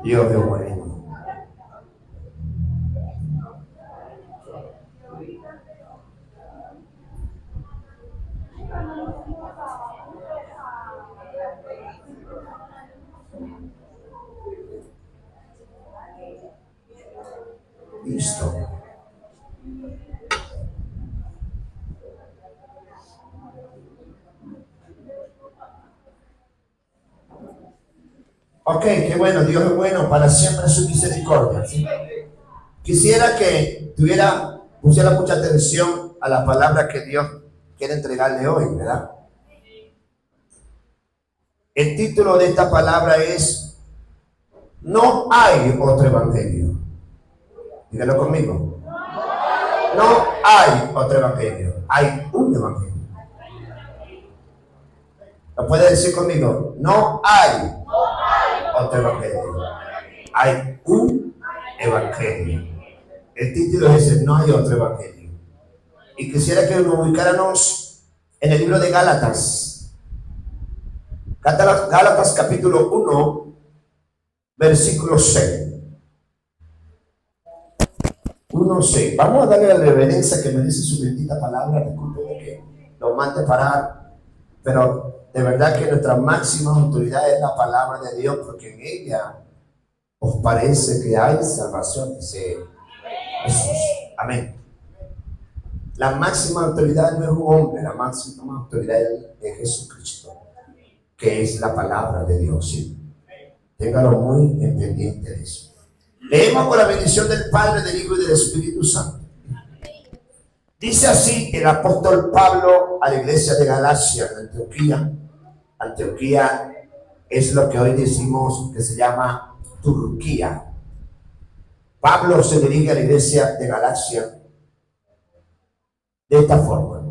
Dios es bueno. Listo. Ok, qué bueno, Dios es bueno, para siempre su misericordia. ¿Sí? Quisiera que pusiera mucha atención a la palabra que Dios quiere entregarle hoy, ¿verdad? El título de esta palabra es No hay otro evangelio. Dígalo conmigo. No hay otro evangelio. Hay un evangelio. ¿Lo puede decir conmigo? No hay otro evangelio. Hay un evangelio. El título es ese, no hay otro evangelio. Y quisiera que nos ubicáramos en el libro de Gálatas. Gálatas capítulo 1, versículo 6. 1:6. Vamos a darle la reverencia que me dice su bendita palabra. Disculpen que lo mande parar, pero de verdad que nuestra máxima autoridad es la palabra de Dios, porque en ella os parece que hay salvación, dice Jesús. Amén. La máxima autoridad no es un hombre, la máxima autoridad es Jesucristo, que es la palabra de Dios. ¿Sí? Téngalo muy en pendiente de eso. Leemos con la bendición del Padre, del Hijo y del Espíritu Santo. Dice así el apóstol Pablo a la iglesia de Galacia, en Antioquía. Antioquía es lo que hoy decimos que se llama Turquía. Pablo se dirige a la iglesia de Galacia de esta forma.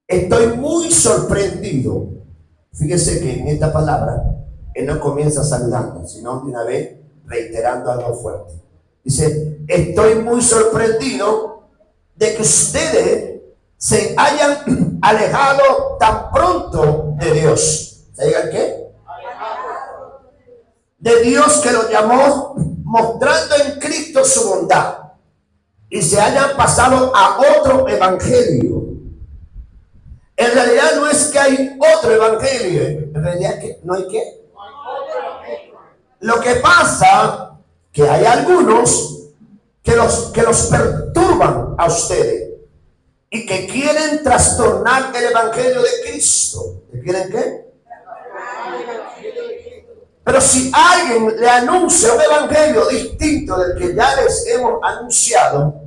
Estoy muy sorprendido. Fíjese que en esta palabra él no comienza saludando, sino de una vez reiterando algo fuerte. Dice, estoy muy sorprendido de que ustedes se hayan alejado tan pronto de Dios. ¿Se digan qué? De Dios, que los llamó mostrando en Cristo su bondad, y se hayan pasado a otro evangelio. En realidad no es que hay otro evangelio, en realidad que no hay qué. Lo que pasa que hay algunos que los perturban a ustedes y que quieren trastornar el evangelio de Cristo. ¿Que quieren qué? Pero si alguien le anuncia un evangelio distinto del que ya les hemos anunciado,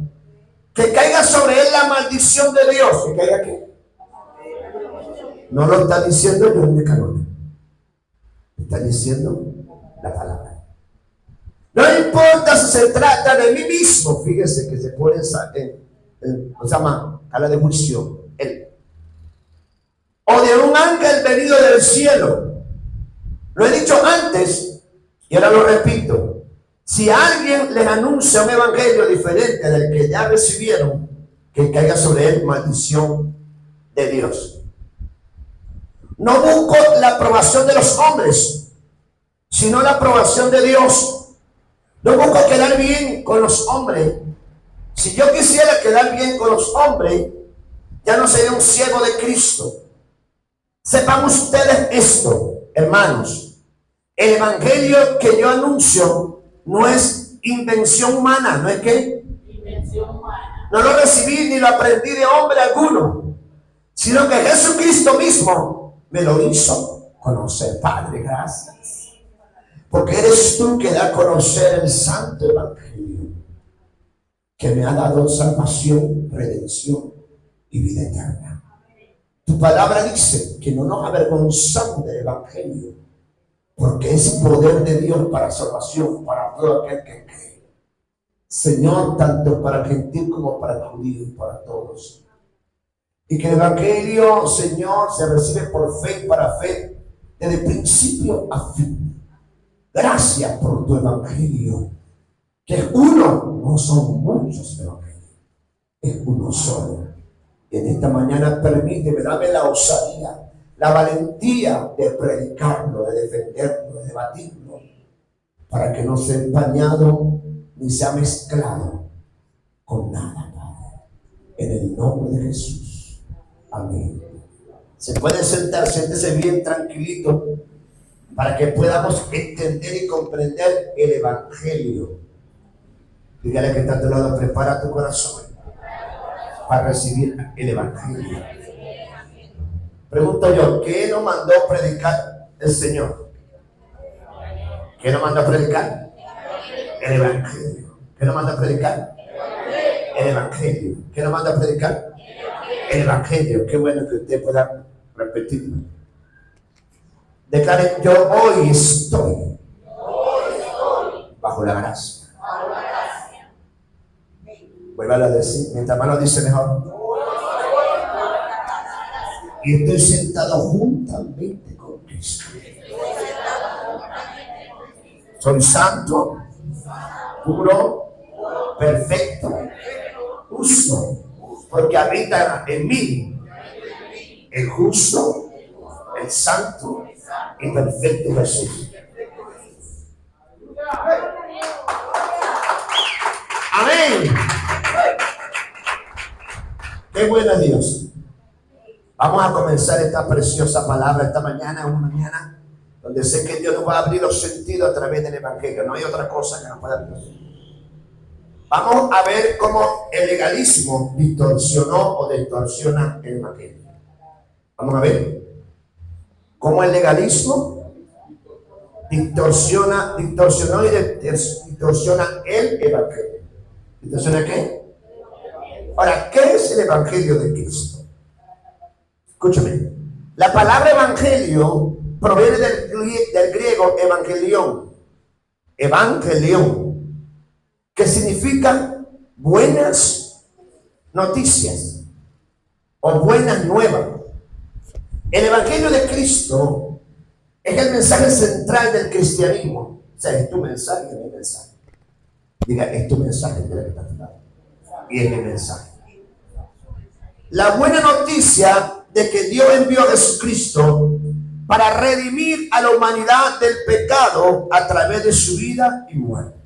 que caiga sobre él la maldición de Dios. ¿Que caiga qué? No lo está diciendo John de Canone, está diciendo la palabra. No importa si se trata de mí mismo, fíjese que se pone se llama a la de juicio, él, o de un ángel venido del cielo. Lo he dicho antes y ahora lo repito. Si alguien les anuncia un evangelio diferente del que ya recibieron, que caiga sobre él maldición de Dios. No busco la aprobación de los hombres, sino la aprobación de Dios. No busco quedar bien con los hombres. Si yo quisiera quedar bien con los hombres, ya no sería un siervo de Cristo. Sepan ustedes esto, hermanos. El evangelio que yo anuncio no es invención humana. ¿No es qué? Invención humana. No lo recibí ni lo aprendí de hombre alguno, sino que Jesucristo mismo me lo hizo conocer. Padre, gracias. Porque eres tú que da a conocer el santo evangelio, que me ha dado salvación, redención y vida eterna. Tu palabra dice que no nos avergonzamos del evangelio, porque es poder de Dios para salvación para todo aquel que cree. Señor, tanto para el gentil como para el judío y para todos. Y que el evangelio, Señor, se recibe por fe y para fe, desde principio a fin. Gracias por tu evangelio, que es uno, no son muchos evangelios, es uno solo. Y en esta mañana permíteme, dame la osadía, la valentía de predicarlo, de defenderlo, de debatirlo, para que no sea empañado ni sea mezclado con nada, Padre. En el nombre de Jesús. Amén. Se puede sentar, siéntese bien tranquilito para que podamos entender y comprender el Evangelio. Dígale que está a tu lado, prepara tu corazón para recibir el Evangelio. Pregunto yo, ¿qué nos mandó a predicar el Señor? ¿Qué nos mandó a predicar? El Evangelio. ¿Qué nos manda a predicar? El Evangelio. ¿Qué nos manda a predicar? El Evangelio. Qué bueno que usted pueda repetirlo. Declare, yo hoy estoy bajo la gracia. Vuelva a decir, mientras más lo dice mejor. Y estoy sentado juntamente con Cristo. Soy santo, puro, perfecto, justo, porque habita en mí el justo, el santo y perfecto Jesús. Amén. Qué bueno es Dios. Vamos a comenzar esta preciosa palabra esta mañana, una mañana donde sé que Dios nos va a abrir los sentidos a través del Evangelio. No hay otra cosa que nos pueda abrir. Vamos a ver cómo el legalismo distorsionó o distorsiona el Evangelio. Vamos a ver cómo el legalismo distorsionó y distorsiona el Evangelio. ¿Distorsiona qué? Ahora, ¿qué es el Evangelio de Cristo? Escúchame. La palabra Evangelio proviene del griego evangelión, que significa buenas noticias o buenas nuevas. El Evangelio de Cristo es el mensaje central del cristianismo. O sea, es tu mensaje y es mi mensaje. Diga, es tu mensaje, y es mi mensaje. La buena noticia de que Dios envió a Jesucristo para redimir a la humanidad del pecado a través de su vida y muerte.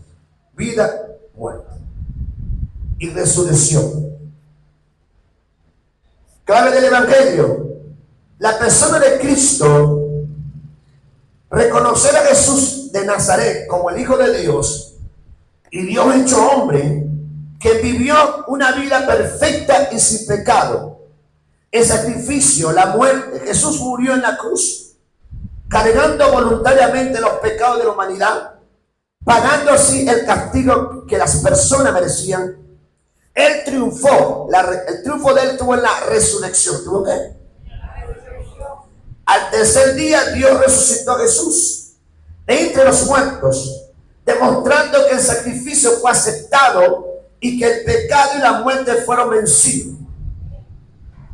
Vida, muerte y resurrección. Clave del Evangelio: la persona de Cristo, reconocer a Jesús de Nazaret como el Hijo de Dios y Dios hecho hombre, que vivió una vida perfecta y sin pecado. El sacrificio, la muerte. Jesús murió en la cruz, cargando voluntariamente los pecados de la humanidad, pagando así el castigo que las personas merecían. Él triunfó. El triunfo de él tuvo en la resurrección. ¿Tuvo qué? Al tercer día Dios resucitó a Jesús de entre los muertos, demostrando que el sacrificio fue aceptado y que el pecado y la muerte fueron vencidos.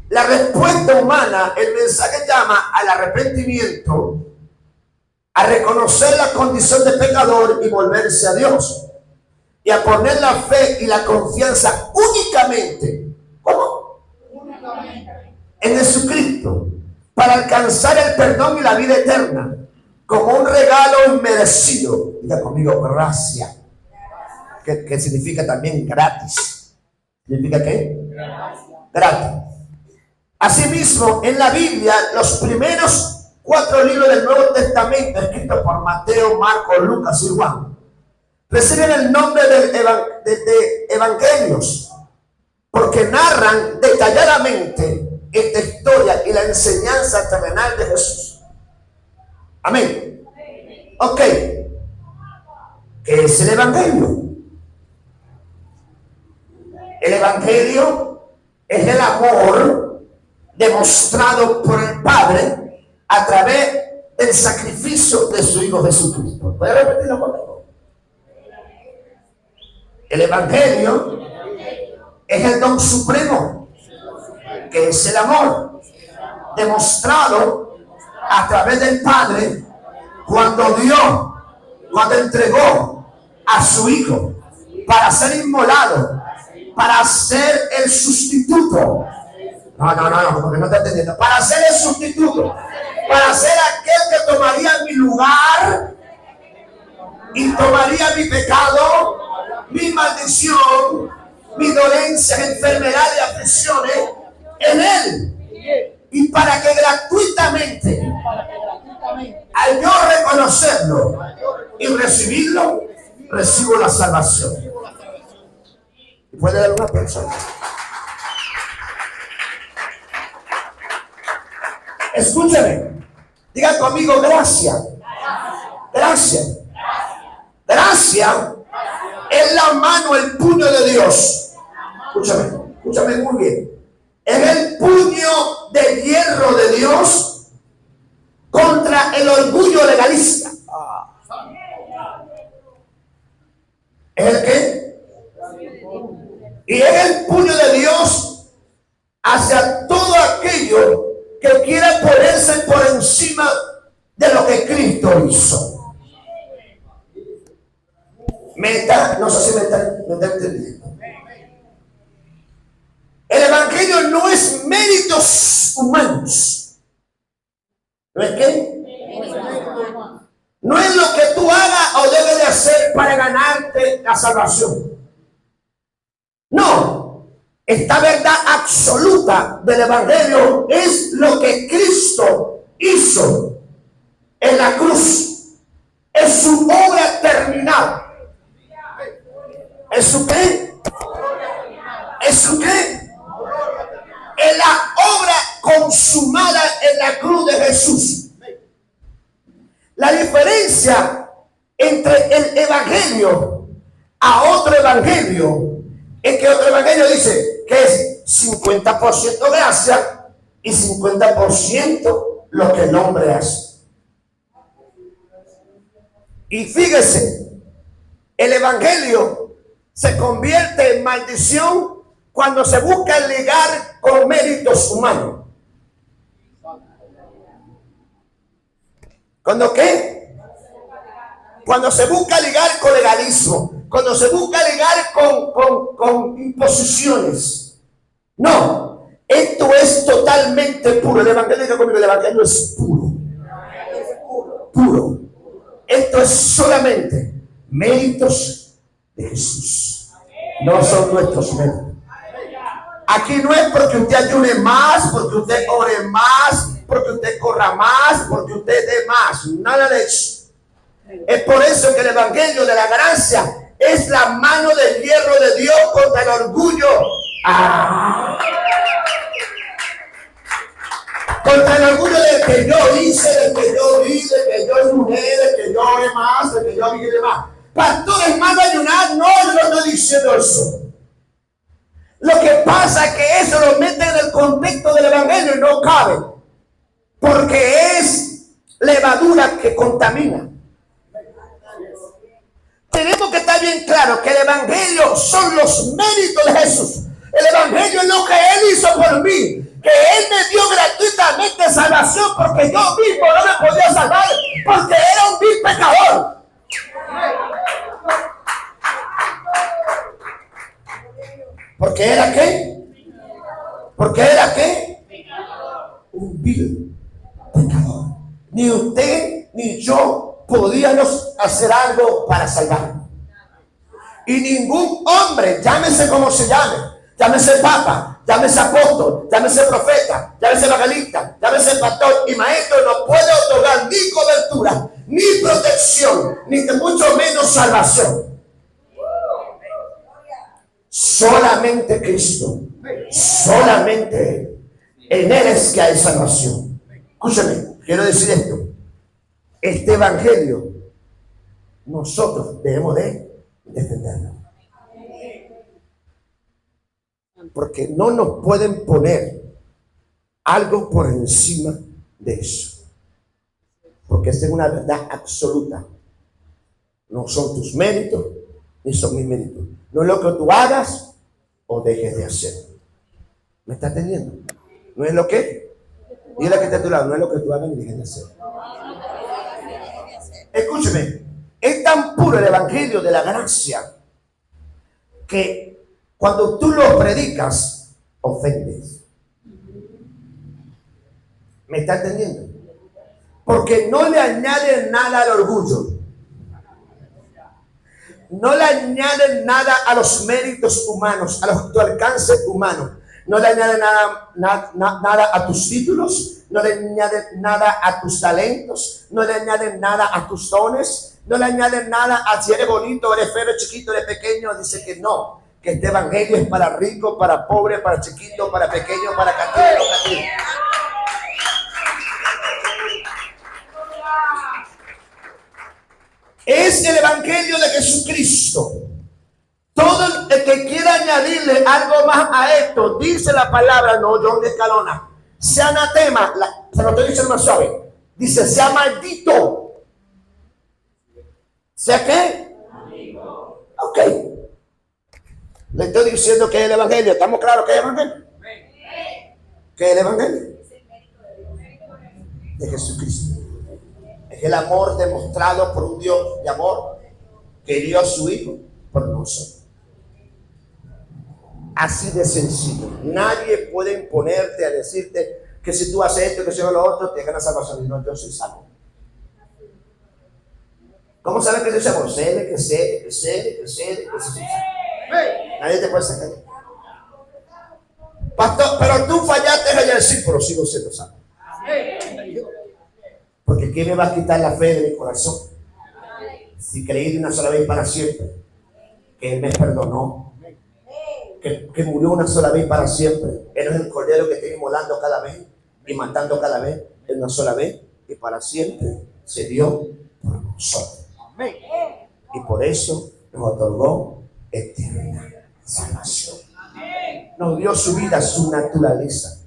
La respuesta humana, el mensaje llama al arrepentimiento, a reconocer la condición de pecador y volverse a Dios, y a poner la fe y la confianza únicamente, ¿cómo? En Jesucristo, para alcanzar el perdón y la vida eterna, como un regalo inmerecido. Diga conmigo, gracia, que significa también gratis. ¿Significa qué? Gratis. Asimismo, en la Biblia, los primeros 4 libros del Nuevo Testamento, escritos por Mateo, Marcos, Lucas y Juan, reciben el nombre de evangelios, porque narran detalladamente esta historia y la enseñanza terrenal de Jesús. Amén. Ok. ¿Qué es el Evangelio? El Evangelio es el amor demostrado por el Padre a través del sacrificio de su Hijo Jesucristo. ¿Puede repetirlo conmigo? El Evangelio es el don supremo, que es el amor demostrado a través del Padre cuando entregó a su Hijo para ser inmolado, para ser el sustituto. No, porque no está entendiendo. Para ser el sustituto, para ser aquel que tomaría mi lugar y tomaría mi pecado, mi maldición, mi dolencia, enfermedad y aflicciones en Él. Y para que gratuitamente, al yo reconocerlo y recibirlo, recibo la salvación. Y puede dar una persona. Escúchame. Diga conmigo, gracias. Gracias. Gracias es la mano, el puño de Dios. Escúchame muy bien. Es el puño de hierro de Dios contra el orgullo legalista. ¿Es el qué? Y es el puño de Dios hacia todo aquello que quiera ponerse por encima de lo que Cristo hizo. No sé si me está entendiendo. El evangelio no es méritos humanos. ¿No es qué? No es lo que tú hagas o debes de hacer para ganarte la salvación. No. Esta verdad absoluta del evangelio es lo que Cristo hizo en la cruz. Es su obra terminada. ¿Es su qué? ¿Es su qué? Es la obra consumada en la cruz de Jesús. La diferencia entre el evangelio a otro evangelio es que otro evangelio dice que es 50% gracia y 50% lo que el hombre hace. Y fíjese, el evangelio se convierte en maldición cuando se busca ligar con méritos humanos. ¿Cuándo qué? Cuando se busca ligar con legalismo, cuando se busca ligar con imposiciones. No, esto es totalmente puro. El evangelio es puro. Puro. Esto es solamente méritos de Jesús. No son nuestros méritos. Aquí no es porque usted ayune más, porque usted ore más, porque usted corra más, porque usted dé más. Nada de eso. Es por eso que el evangelio de la gracia es la mano del hierro de Dios contra el orgullo. Contra el orgullo del que yo hice, del que yo vi, del que yo ayuné, del que yo ore más, del que yo vigile más. Pastor, hermano, ayunar, no, yo no estoy diciendo eso. Lo que pasa es que eso lo mete en el contexto del evangelio y no cabe. Porque es levadura que contamina. Tenemos que estar bien claro que el evangelio son los méritos de Jesús. El evangelio es lo que Él hizo por mí. Que Él me dio gratuitamente salvación porque yo mismo no me podía salvar porque era un vil pecador. ¿Porque era qué? ¿Porque era qué? Un vil pecador. Ni usted ni yo podíamos hacer algo para salvarnos. Y ningún hombre, llámese como se llame, llámese papa, llámese apóstol, llámese profeta, llámese evangelista, llámese pastor y maestro, no puede otorgar ni cobertura, ni protección, ni de mucho menos salvación. Solamente Cristo, solamente Él. En Él es que hay salvación. Escúchame, quiero decir esto. Este evangelio nosotros debemos de defenderlo. Porque no nos pueden poner algo por encima de eso. Porque esta es una verdad absoluta. No son tus méritos, ni son mis méritos. No es lo que tú hagas o dejes de hacer. ¿Me estás entendiendo? No es lo que. Dile que está a tu lado, no es lo que tú hagas ni dejes de hacer. Escúcheme, es tan puro el evangelio de la gracia que cuando tú lo predicas, ofendes. ¿Me está entendiendo? Porque no le añade nada al orgullo. no le añades nada a los méritos humanos, a tu alcance humano. No le añades nada a tus títulos, no le añades nada a tus talentos, no le añades nada a tus dones, no le añades nada a si eres bonito, eres feo, eres chiquito, eres pequeño. Dice que no, que este evangelio es para rico, para pobre, para chiquito, para pequeño, para castigo. Es el evangelio de Jesucristo. Todo el que quiera añadirle algo más a esto, dice la palabra, no, John de Escalona, sea anatema, se lo estoy diciendo más suave, dice, sea maldito. ¿Sea qué? Ok. Le estoy diciendo que es el evangelio. ¿Estamos claros que es el evangelio? ¿Qué es el evangelio? De Jesucristo. Es el amor demostrado por un Dios de amor que dio a su Hijo por nosotros. Así de sencillo. Nadie puede imponerte a decirte que si tú haces esto, que si no lo otro, te ganas salvación. Y no, yo soy salvo. ¿Cómo sabes que soy salvo? Sé. Nadie te puede sacar. Pastor, pero tú fallaste ayer. Sí, pero sigo siendo salvo. Porque ¿quién me va a quitar la fe de mi corazón? Si creí de una sola vez para siempre, que Él me perdonó. Que murió una sola vez para siempre. Él es el cordero que está inmolando cada vez y matando cada vez, en una sola vez y para siempre se dio por nosotros. Y por eso nos otorgó eterna salvación. Nos dio su vida, su naturaleza.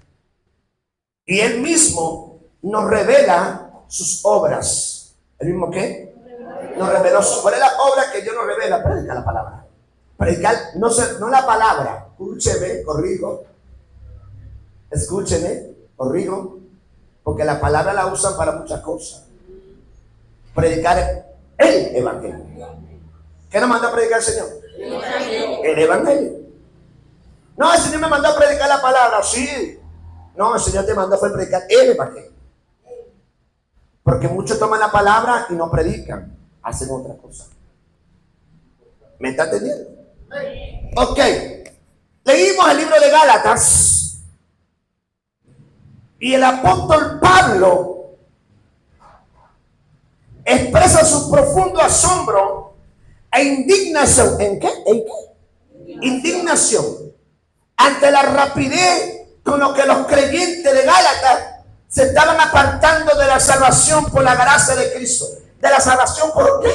Y Él mismo nos revela sus obras. ¿El mismo qué? Nos reveló. ¿Cuál es la obra que Dios nos revela? Predica la palabra. Predicar, no la palabra. Escúcheme, corrijo. Escúcheme, corrijo. Porque la palabra la usan para muchas cosas. Predicar el evangelio. ¿Qué nos mandó a predicar el Señor? El evangelio. No, el Señor me mandó a predicar la palabra. Sí. No, el Señor te mandó a predicar el evangelio. Porque muchos toman la palabra y no predican. Hacen otra cosa. ¿Me está entendiendo? Ok, leímos el libro de Gálatas y el apóstol Pablo expresa su profundo asombro e indignación. ¿En qué? ¿En qué? Indignación ante la rapidez con lo que los creyentes de Gálatas se estaban apartando de la salvación por la gracia de Cristo. ¿De la salvación por qué?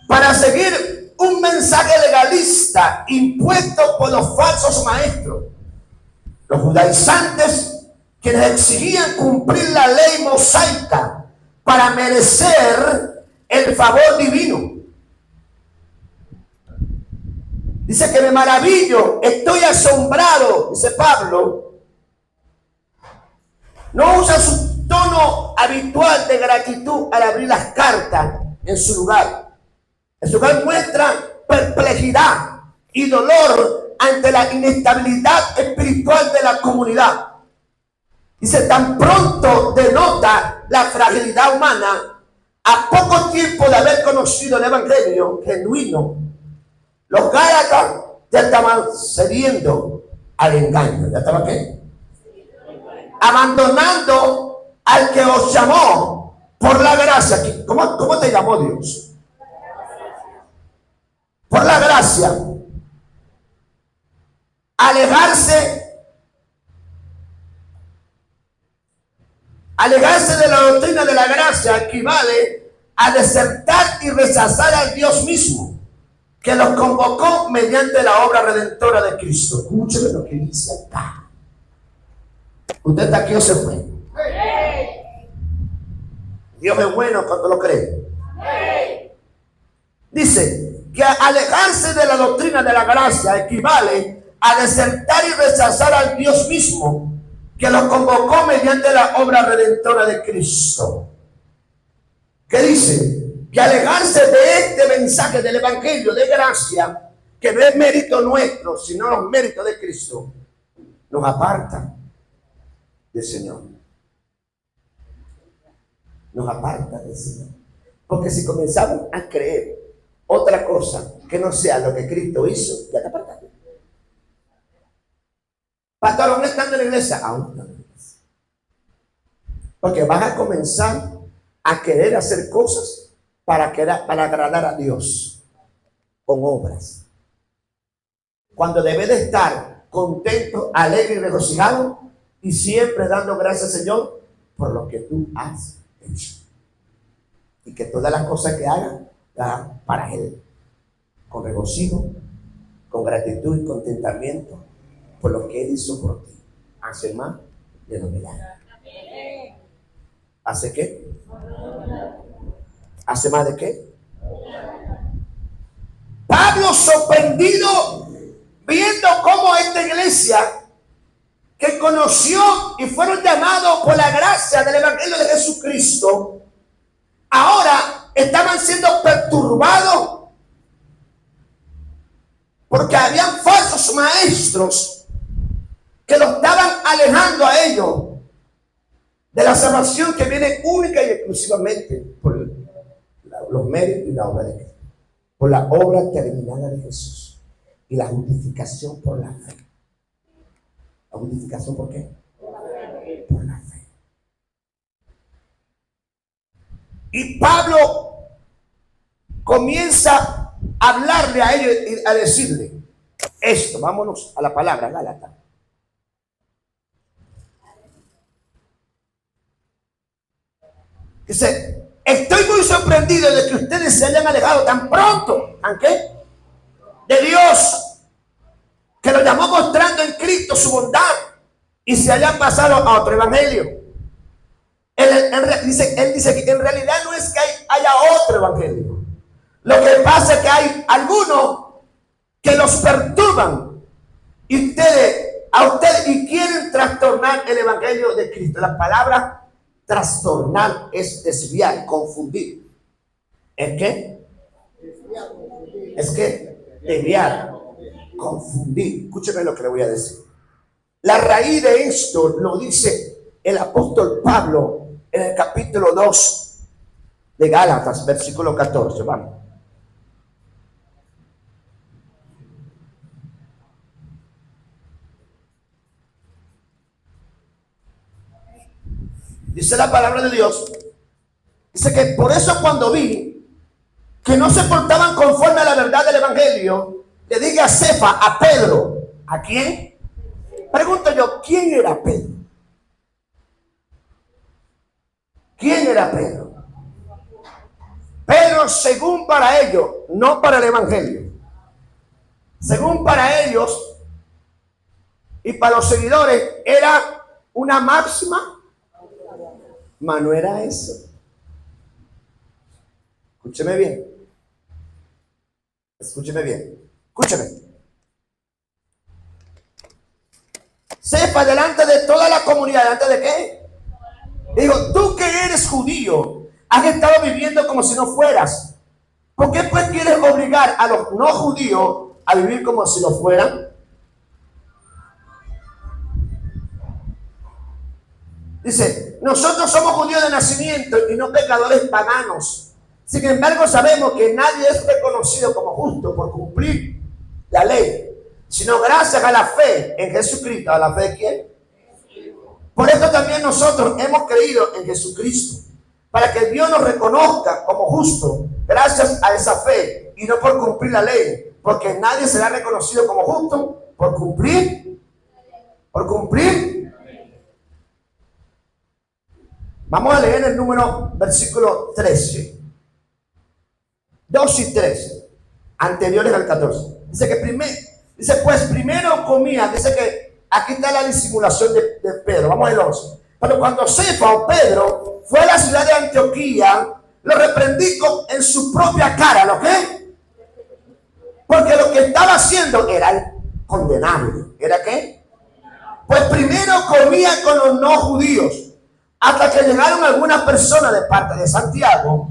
Para seguir un mensaje legalista impuesto por los falsos maestros, los judaizantes, quienes exigían cumplir la ley mosaica para merecer el favor divino. Dice que me maravillo, estoy asombrado, dice Pablo. No usa su tono habitual de gratitud al abrir las cartas en su lugar. En su lugar muestra perplejidad y dolor ante la inestabilidad espiritual de la comunidad. Dice, tan pronto denota la fragilidad humana, a poco tiempo de haber conocido el evangelio genuino, los gálatas ya estaban cediendo al engaño. ¿Ya estaban qué? Abandonando al que os llamó por la gracia. ¿Cómo te llamó Dios? Por la gracia. Alejarse de la doctrina de la gracia equivale a desertar y rechazar al Dios mismo, que los convocó mediante la obra redentora de Cristo. Escúcheme lo que dice acá. ¿Usted está aquí o se fue? Dios es bueno cuando lo cree. Dice que alejarse de la doctrina de la gracia equivale a desertar y rechazar al Dios mismo, que los convocó mediante la obra redentora de Cristo. ¿Qué dice? Que alejarse de este mensaje del evangelio de gracia, que no es mérito nuestro, sino los méritos de Cristo, nos aparta del Señor. Nos aparta del Señor. Porque si comenzamos a creer otra cosa que no sea lo que Cristo hizo, ya te apartaste. Pastor, ¿aún estando en la iglesia? Aún no en la iglesia. Porque vas a comenzar a querer hacer cosas para agradar a Dios con obras. Cuando debes de estar contento, alegre y regocijado y siempre dando gracias al Señor por lo que tú has hecho. Y que todas las cosas que hagas, hagan para Él. Con regocijo, con gratitud y contentamiento por lo que Él hizo por ti. Hace más de lo que haga. ¿Hace qué? ¿Hace más de qué? Pablo, sorprendido, viendo cómo esta iglesia que conoció y fueron llamados por la gracia del Evangelio de Jesucristo, ahora estaban siendo perturbados porque habían falsos maestros que los estaban alejando a ellos de la salvación que viene única y exclusivamente por los méritos y la obra de Cristo, por la obra terminada de Jesús y la justificación por la fe. ¿La justificación por qué? Por la fe. Y Pablo comienza a hablarle a ellos y a decirle esto. Vámonos a la palabra Gálatas. Dice, estoy muy sorprendido de que ustedes se hayan alejado tan pronto. ¿A qué? De Dios, que lo llamó mostrando en Cristo su bondad, y se hayan pasado a otro evangelio. Él dice que en realidad no es que haya otro evangelio. Lo que pasa es que hay algunos que los perturban y a ustedes y quieren trastornar el evangelio de Cristo. La palabra trastornar es desviar, confundir. ¿Es qué? Es que desviar, confundir. Escúcheme lo que le voy a decir. La raíz de esto lo dice el apóstol Pablo en el capítulo 2 de Gálatas, versículo 14. Vamos. Dice la palabra de Dios, dice que por eso cuando vi que no se portaban conforme a la verdad del evangelio, le dije a Cefa, a Pedro. ¿A quién? Pregunto yo, ¿quién era Pedro? ¿Quién era Pedro? Pedro, según para ellos, no para el evangelio, según para ellos y para los seguidores, era una máxima. Mas no era eso. Escúcheme bien. Escúcheme bien. Escúcheme. Sepa delante de toda la comunidad, ¿delante de qué? Digo, tú que eres judío, has estado viviendo como si no fueras. ¿Por qué pues quieres obligar a los no judíos a vivir como si lo fueran? Dice, nosotros somos judíos de nacimiento y no pecadores paganos. Sin embargo, sabemos que nadie es reconocido como justo por cumplir la ley, sino gracias a la fe en Jesucristo. ¿A la fe de quién? Por esto también nosotros hemos creído en Jesucristo, para que Dios nos reconozca como justo gracias a esa fe y no por cumplir la ley, porque nadie será reconocido como justo por cumplir. Vamos a leer el versículo 13. 2 y 13, anteriores al 14. Dice pues primero comía, dice que aquí está la disimulación de Pedro. Vamos al 11. Pero cuando Cefa o Pedro fue a la ciudad de Antioquía, lo reprendí en su propia cara. ¿Lo qué? Porque lo que estaba haciendo era condenable. ¿Era qué? Pues primero comía con los no judíos, hasta que llegaron algunas personas de parte de Santiago.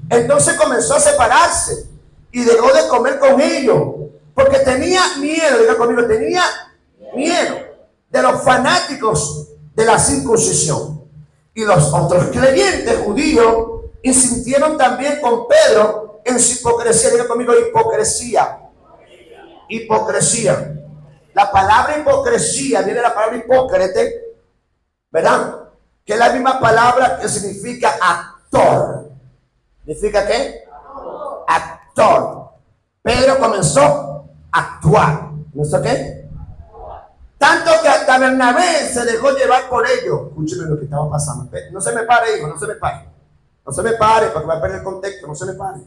Entonces comenzó a separarse y dejó de comer con ellos, porque tenía miedo, diga conmigo, tenía miedo de los fanáticos de la circuncisión. Y los otros creyentes judíos y sintieron también con Pedro en su hipocresía. Diga conmigo, hipocresía. Hipocresía. La palabra hipocresía viene de la palabra hipócrite, ¿verdad? Que es la misma palabra que significa actor. ¿Significa qué? Actor. Pedro comenzó a actuar. ¿No qué? Tanto que hasta Bernabé se dejó llevar por ellos. Escúcheme lo que estaba pasando. No se me pare, hijo, no se me pare. No se me pare, porque va a perder el contexto. No se me pare.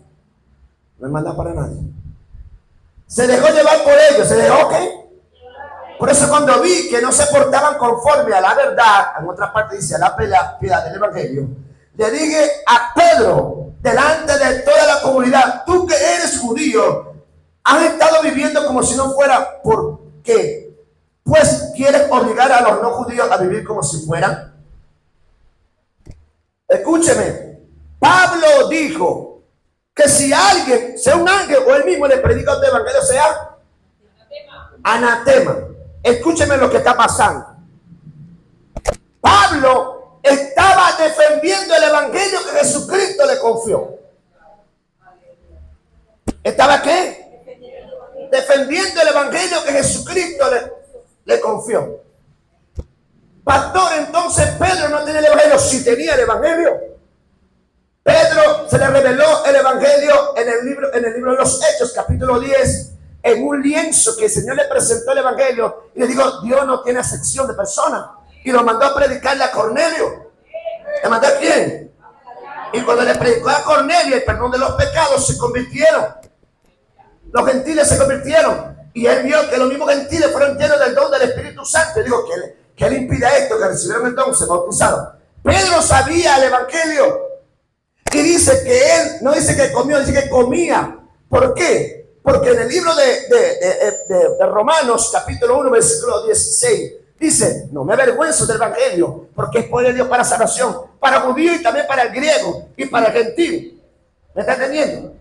No me manda para nadie. Se dejó llevar por ellos. ¿Se dejó qué? Por eso cuando vi que no se portaban conforme a la verdad, en otra parte dice a la piedad del evangelio, le dije a Pedro, delante de toda la comunidad, tú que eres judío, has estado viviendo como si no fuera. ¿Por qué? Pues quieres obligar a los no judíos a vivir como si fueran. Escúcheme, Pablo dijo que si alguien, sea un ángel o él mismo, le predica el evangelio, sea anatema. Escúcheme lo que está pasando. Pablo estaba defendiendo el evangelio que Jesucristo le confió. ¿Estaba qué? Defendiendo el evangelio que Jesucristo le confió. Pastor, entonces Pedro no tenía el evangelio. Sí tenía el evangelio. Pedro se le reveló el evangelio en el libro de los Hechos, capítulo 10, en un lienzo que el Señor le presentó el evangelio y le dijo, Dios no tiene acepción de personas, y lo mandó a predicarle a Cornelio. ¿Le mandó a quién? Y cuando le predicó a Cornelio el perdón de los pecados, se convirtieron. Los gentiles se convirtieron, y él vio que los mismos gentiles fueron llenos del don del Espíritu Santo y dijo que él impide esto, que recibieron el don, se bautizaron. Pedro sabía el evangelio y dice que él no dice que comió, dice que comía. ¿Por qué? Porque en el libro de Romanos, capítulo 1, versículo 16, dice, no me avergüenzo del evangelio, porque es poder de Dios para salvación, para judío y también para el griego y para el gentil. ¿Me está entendiendo?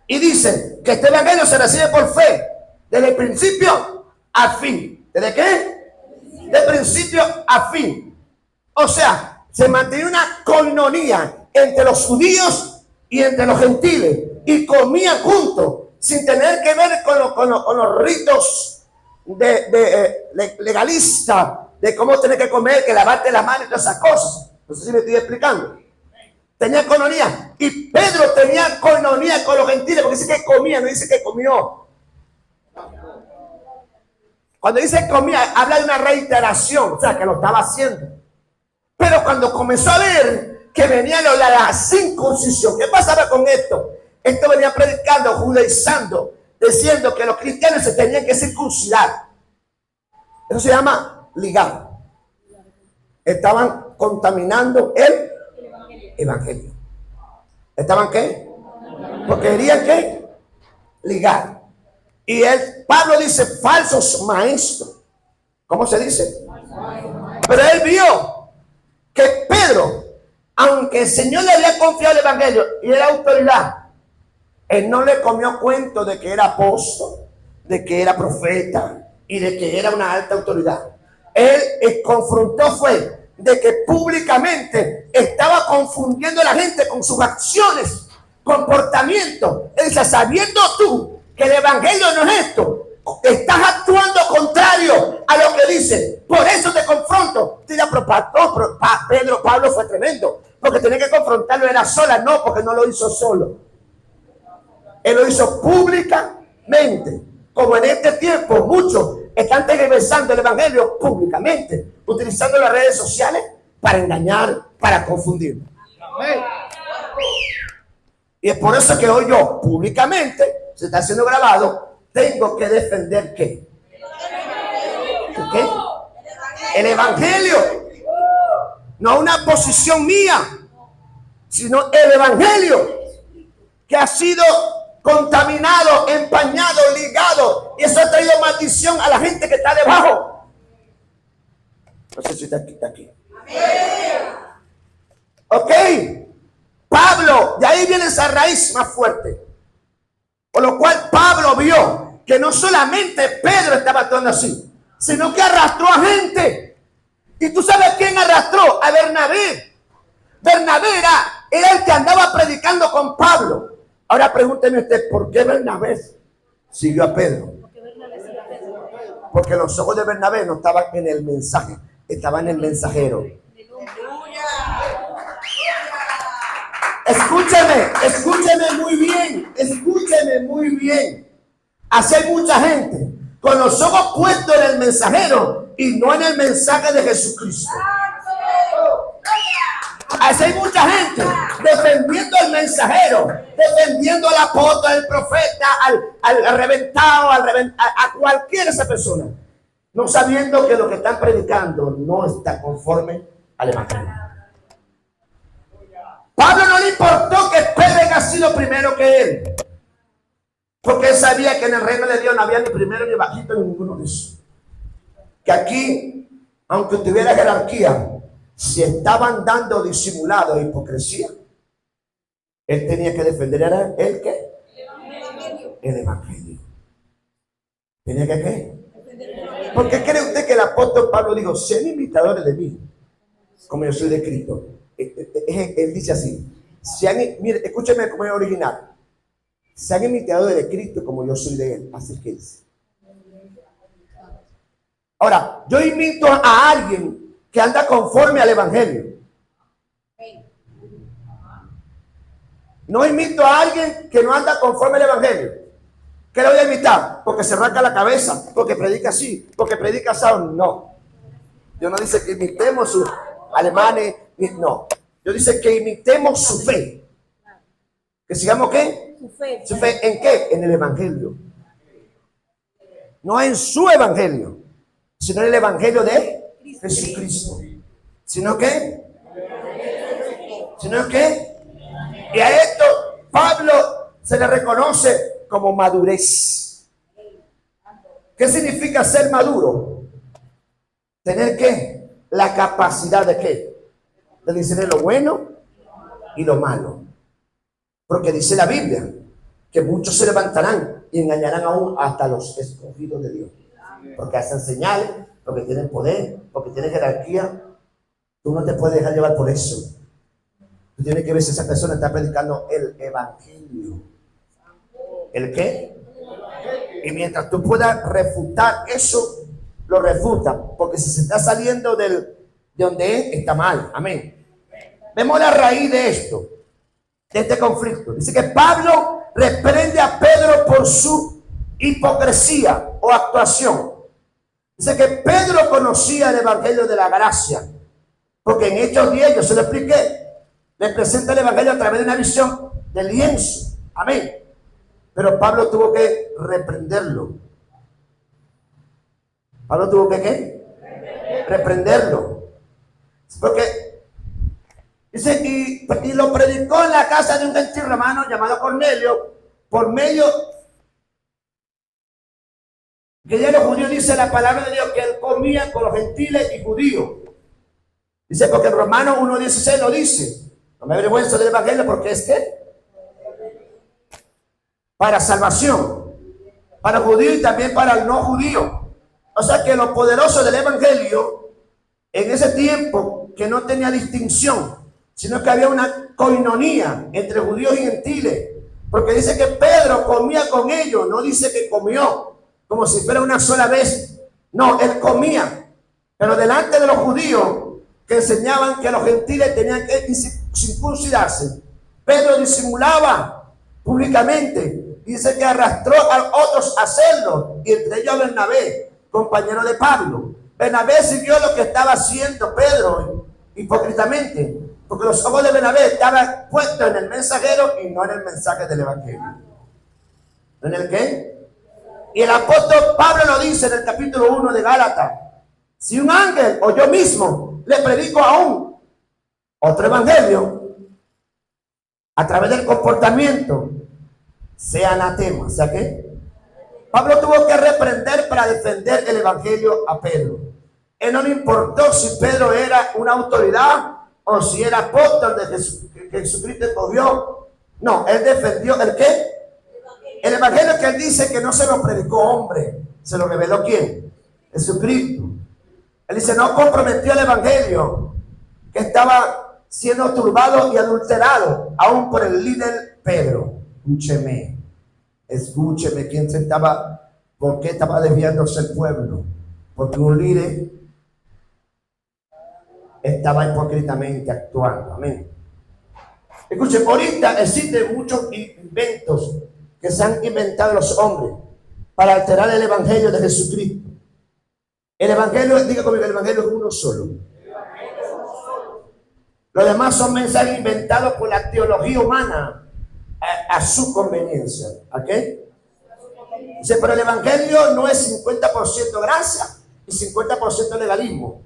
Y dice que este evangelio se recibe por fe, desde el principio al fin. ¿Desde qué? De principio a fin. O sea, se mantenía una coinonía entre los judíos y entre los gentiles, y comían juntos sin tener que ver con los ritos legalistas de cómo tener que comer, que lavarte la mano y todas esas cosas. No sé si me estoy explicando. Tenía coinonía, y Pedro tenía coinonía con los gentiles, porque dice que comía, no dice que comió. Cuando dice comía, habla de una reiteración, o sea, que lo estaba haciendo. Pero cuando comenzó a ver que venía la circuncisión, ¿qué pasaba con esto? Esto venía predicando, judaizando, diciendo que los cristianos se tenían que circuncidar. Eso se llama ligar. Estaban contaminando el evangelio. ¿Estaban qué? Porque querían ¿qué? Ligar. Y Pablo dice falsos maestros. ¿Cómo se dice? Pero él vio que Pedro, aunque el Señor le había confiado el evangelio y era autoridad, él no le comió cuento de que era apóstol, de que era profeta y de que era una alta autoridad. Él confrontó fue de que públicamente estaba confundiendo a la gente con sus acciones, comportamiento. Él dice, sabiendo tú que el evangelio no es esto, estás actuando contrario a lo que dice. Por eso te confronto. Pablo fue tremendo, porque tenía que confrontarlo, era sola, no, porque no lo hizo solo. Él lo hizo públicamente. Como en este tiempo muchos están tergiversando el evangelio públicamente, utilizando las redes sociales para engañar, para confundir. Amén. Y es por eso que hoy yo públicamente, se está siendo grabado, tengo que defender ¿qué? ¿Qué? El evangelio. No una posición mía, sino el evangelio que ha sido contaminado, empañado, ligado, y eso ha traído maldición a la gente que está debajo. No sé si está aquí. Ok, Pablo, de ahí viene esa raíz más fuerte, por lo cual Pablo vio que no solamente Pedro estaba actuando así, sino que arrastró a gente. Y tú sabes quién arrastró, a Bernabé. Bernabé era era el que andaba predicando con Pablo. Ahora pregúnteme usted, ¿por qué Bernabé siguió a Pedro? Porque los ojos de Bernabé no estaban en el mensaje, estaban en el mensajero. Escúcheme muy bien. Así hay mucha gente con los ojos puestos en el mensajero y no en el mensaje de Jesucristo. Así hay mucha gente defendiendo al mensajero, defendiendo al apóstol, al profeta, al reventado, a cualquiera esa persona, no sabiendo que lo que están predicando no está conforme al evangelio. Pablo no le importó que Pedro haya sido primero que él, porque él sabía que en el reino de Dios no había ni primero ni bajito ni ninguno de esos. Que aquí, aunque tuviera jerarquía, si estaban dando disimulado e hipocresía, él tenía que defender. ¿Era el qué? El evangelio. ¿Tenía que qué? ¿Por qué cree usted que el apóstol Pablo dijo: sean imitadores de mí, como yo soy de Cristo? Él dice así: mire, escúcheme como es original. Sean imitadores de Cristo como yo soy de él. Así que dice. Ahora, yo imito a alguien que anda conforme al evangelio. No imito a alguien que no anda conforme al evangelio. ¿Qué le voy a imitar? Porque se arranca la cabeza, porque predica así, porque predica así. No. Yo no dice que imitemos sus alemanes, no. Yo dice que imitemos su fe. ¿Que sigamos qué? Su fe. ¿En qué? En el evangelio. No en su evangelio, sino en el evangelio de Jesucristo. ¿Sino qué? ¿Sino qué? Y a esto Pablo se le reconoce como madurez. ¿Qué significa ser maduro? Tener ¿qué? La capacidad de ¿qué? De discernir lo bueno y lo malo. Porque dice la Biblia que muchos se levantarán y engañarán aún hasta los escogidos de Dios. Porque hacen señales, porque tienen poder, porque tienen jerarquía. Tú no te puedes dejar llevar por eso. Tú tienes que ver si esa persona está predicando el evangelio. ¿El qué? Y mientras tú puedas refutar eso, lo refuta. Porque si se está saliendo de donde es, está mal. Amén. Vemos la raíz de esto, de este conflicto. Dice que Pablo reprende a Pedro por su hipocresía o actuación. Dice que Pedro conocía el evangelio de la gracia, porque en Hechos 10, yo se lo expliqué, le presenta el evangelio a través de una visión de lienzo. Amén. Pero Pablo tuvo que reprenderlo. Pablo tuvo que ¿qué? Reprenderlo. Porque dice, y lo predicó en la casa de un gentil romano llamado Cornelio, por medio que ya los judíos, dice la palabra de Dios, que él comía con los gentiles y judíos. Dice, porque en Romanos 1:16 lo dice: no me avergüenzo del evangelio, porque es que para salvación, para el judío y también para el no judío. O sea que lo poderoso del evangelio en ese tiempo, que no tenía distinción, sino que había una coinonía entre judíos y gentiles. Porque dice que Pedro comía con ellos, no dice que comió como si fuera una sola vez. No, él comía, pero delante de los judíos, que enseñaban que los gentiles tenían que circuncidarse, Pedro disimulaba públicamente. Dice que arrastró a otros a hacerlo, y entre ellos Bernabé, compañero de Pablo. Bernabé siguió lo que estaba haciendo Pedro hipócritamente, porque los ojos de Bernabé estaban puestos en el mensajero y no en el mensaje del evangelio. ¿En el qué? Y el apóstol Pablo lo dice en el capítulo 1 de Gálatas: si un ángel o yo mismo le predico aún otro evangelio, a través del comportamiento, sea anatema. O sea que Pablo tuvo que reprender para defender el evangelio a Pedro. Él no le importó si Pedro era una autoridad o si era apóstol de que Jesucristo escogió. No, él defendió ¿el qué? El evangelio que él dice que no se lo predicó hombre, se lo reveló ¿quién? Jesucristo. Él dice, no comprometió el evangelio que estaba siendo turbado y adulterado, aún por el líder Pedro. Escúcheme, ¿por qué estaba desviándose el pueblo? Porque un líder estaba hipócritamente actuando. Amén. Escuchen, ahorita existen muchos inventos que se han inventado los hombres para alterar el evangelio de Jesucristo. El evangelio, diga conmigo, el evangelio es uno solo. Los demás son mensajes inventados por la teología humana a su conveniencia. ¿Ok? Dice, pero el evangelio no es 50% gracia y 50% legalismo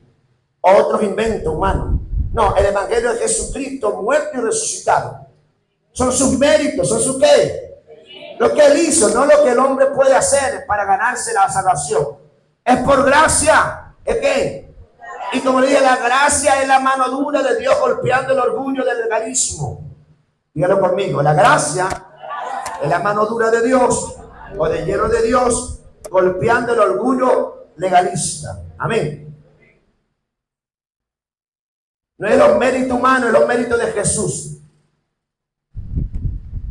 o otros inventos humanos. No, el evangelio es Jesucristo muerto y resucitado. Son sus méritos, son sus qué. Lo que él hizo, no lo que el hombre puede hacer para ganarse la salvación. Es por gracia. ¿Es qué? Y como le dije, la gracia es la mano dura de Dios golpeando el orgullo del legalismo. Dígalo conmigo, la gracia es la mano dura de Dios o del hierro de Dios golpeando el orgullo legalista. Amén. No es los méritos humanos, es los méritos de Jesús.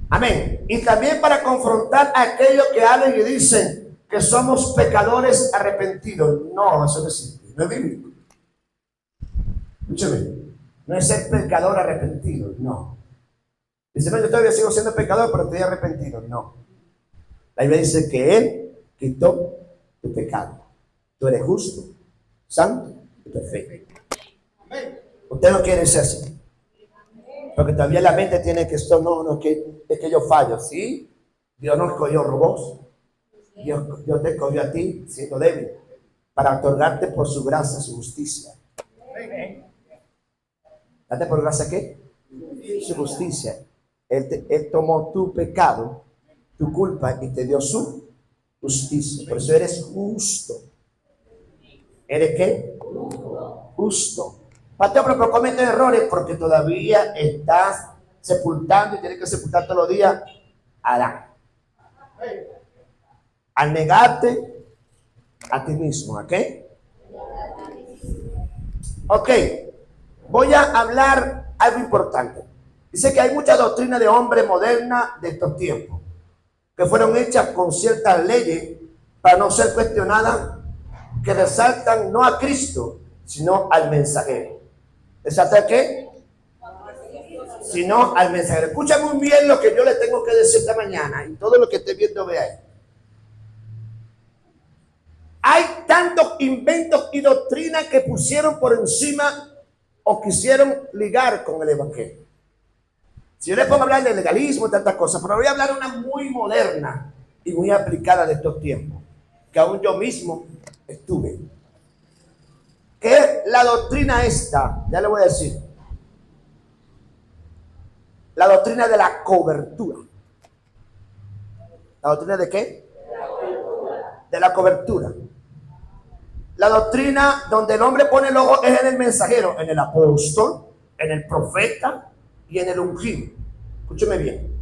Amén. Y también para confrontar a aquellos que hablan y dicen que somos pecadores arrepentidos. No, eso no existe, no es bíblico. Escúcheme, no es ser pecador arrepentido, no. Dice, no, yo todavía sigo siendo pecador, pero estoy arrepentido. No. La Biblia dice que Él quitó tu pecado. Tú eres justo, santo y perfecto. Usted no quiere ser así. Porque todavía la mente tiene que esto, no, es que yo fallo. ¿Sí? Dios no escogió robots. Dios te escogió a ti siendo débil para otorgarte por su gracia, su justicia. ¿Date por gracia qué? Su justicia. Él tomó tu pecado, tu culpa y te dio su justicia. Por eso eres justo. ¿Eres qué? Justo. Pastor, pero comete errores porque todavía estás sepultando y tienes que sepultar todos los días a Adán. Al negarte a ti mismo, ¿ok? Ok, voy a hablar algo importante. Dice que hay mucha doctrina de hombre moderna de estos tiempos que fueron hechas con ciertas leyes para no ser cuestionadas, que resaltan no a Cristo, sino al mensajero. ¿Resalta qué? Sino al mensajero. Escucha muy bien lo que yo le tengo que decir esta mañana y todo lo que esté viendo, vea. Hay tantos inventos y doctrinas que pusieron por encima o quisieron ligar con el evangelio. Si yo le pongo a hablar de legalismo y tantas cosas, pero voy a hablar de una muy moderna y muy aplicada de estos tiempos, que aún yo mismo estuve. ¿Qué es la doctrina esta? Ya le voy a decir. La doctrina de la cobertura. ¿La doctrina de qué? De la cobertura. La doctrina donde el hombre pone el ojo es en el mensajero, en el apóstol, en el profeta y en el ungido. Escúcheme bien.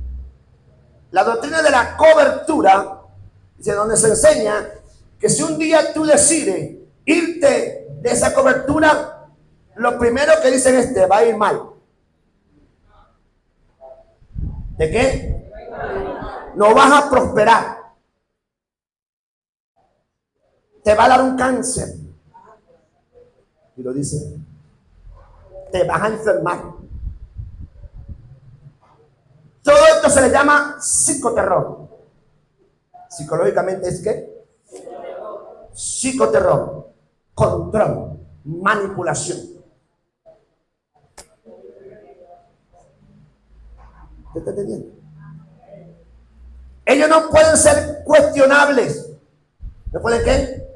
La doctrina de la cobertura dice, donde se enseña que si un día tú decides irte de esa cobertura, lo primero que dicen es te va a ir mal. ¿De qué? No vas a prosperar. Te va a dar un cáncer. Y lo dice, te vas a enfermar. Todo esto se le llama psicoterror. Psicológicamente es ¿qué? Psicoterror, control, manipulación. ¿Te está entendiendo? Ellos no pueden ser cuestionables. ¿No pueden qué?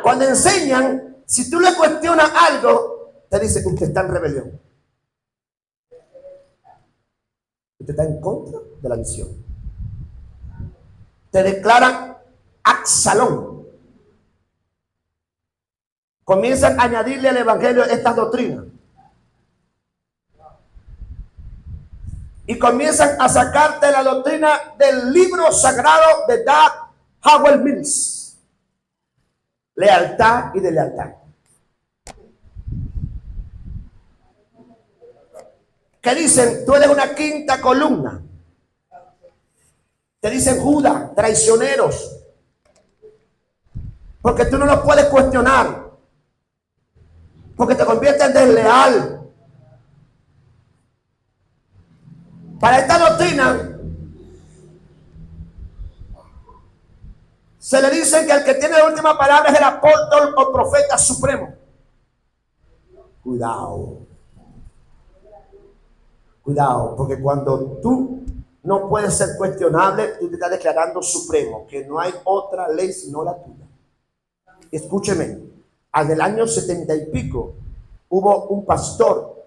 Cuando enseñan, si tú le cuestionas algo, te dice que usted está en rebelión. Usted está en contra de la misión. Te declaran Absalón. Comienzan a añadirle al evangelio estas doctrinas. Y comienzan a sacarte la doctrina del libro sagrado de Dag Howell-Mills. Lealtad y deslealtad. que dicen, tú eres una quinta columna. Te dicen Judas, traicioneros. Porque tú no los puedes cuestionar. Porque te conviertes en desleal. Para esta doctrina se le dice que el que tiene la última palabra es el apóstol o profeta supremo. Cuidado. Cuidado, porque cuando tú no puedes ser cuestionable, tú te estás declarando supremo, que no hay otra ley sino la tuya. Escúcheme, al del año 70 y pico, hubo un pastor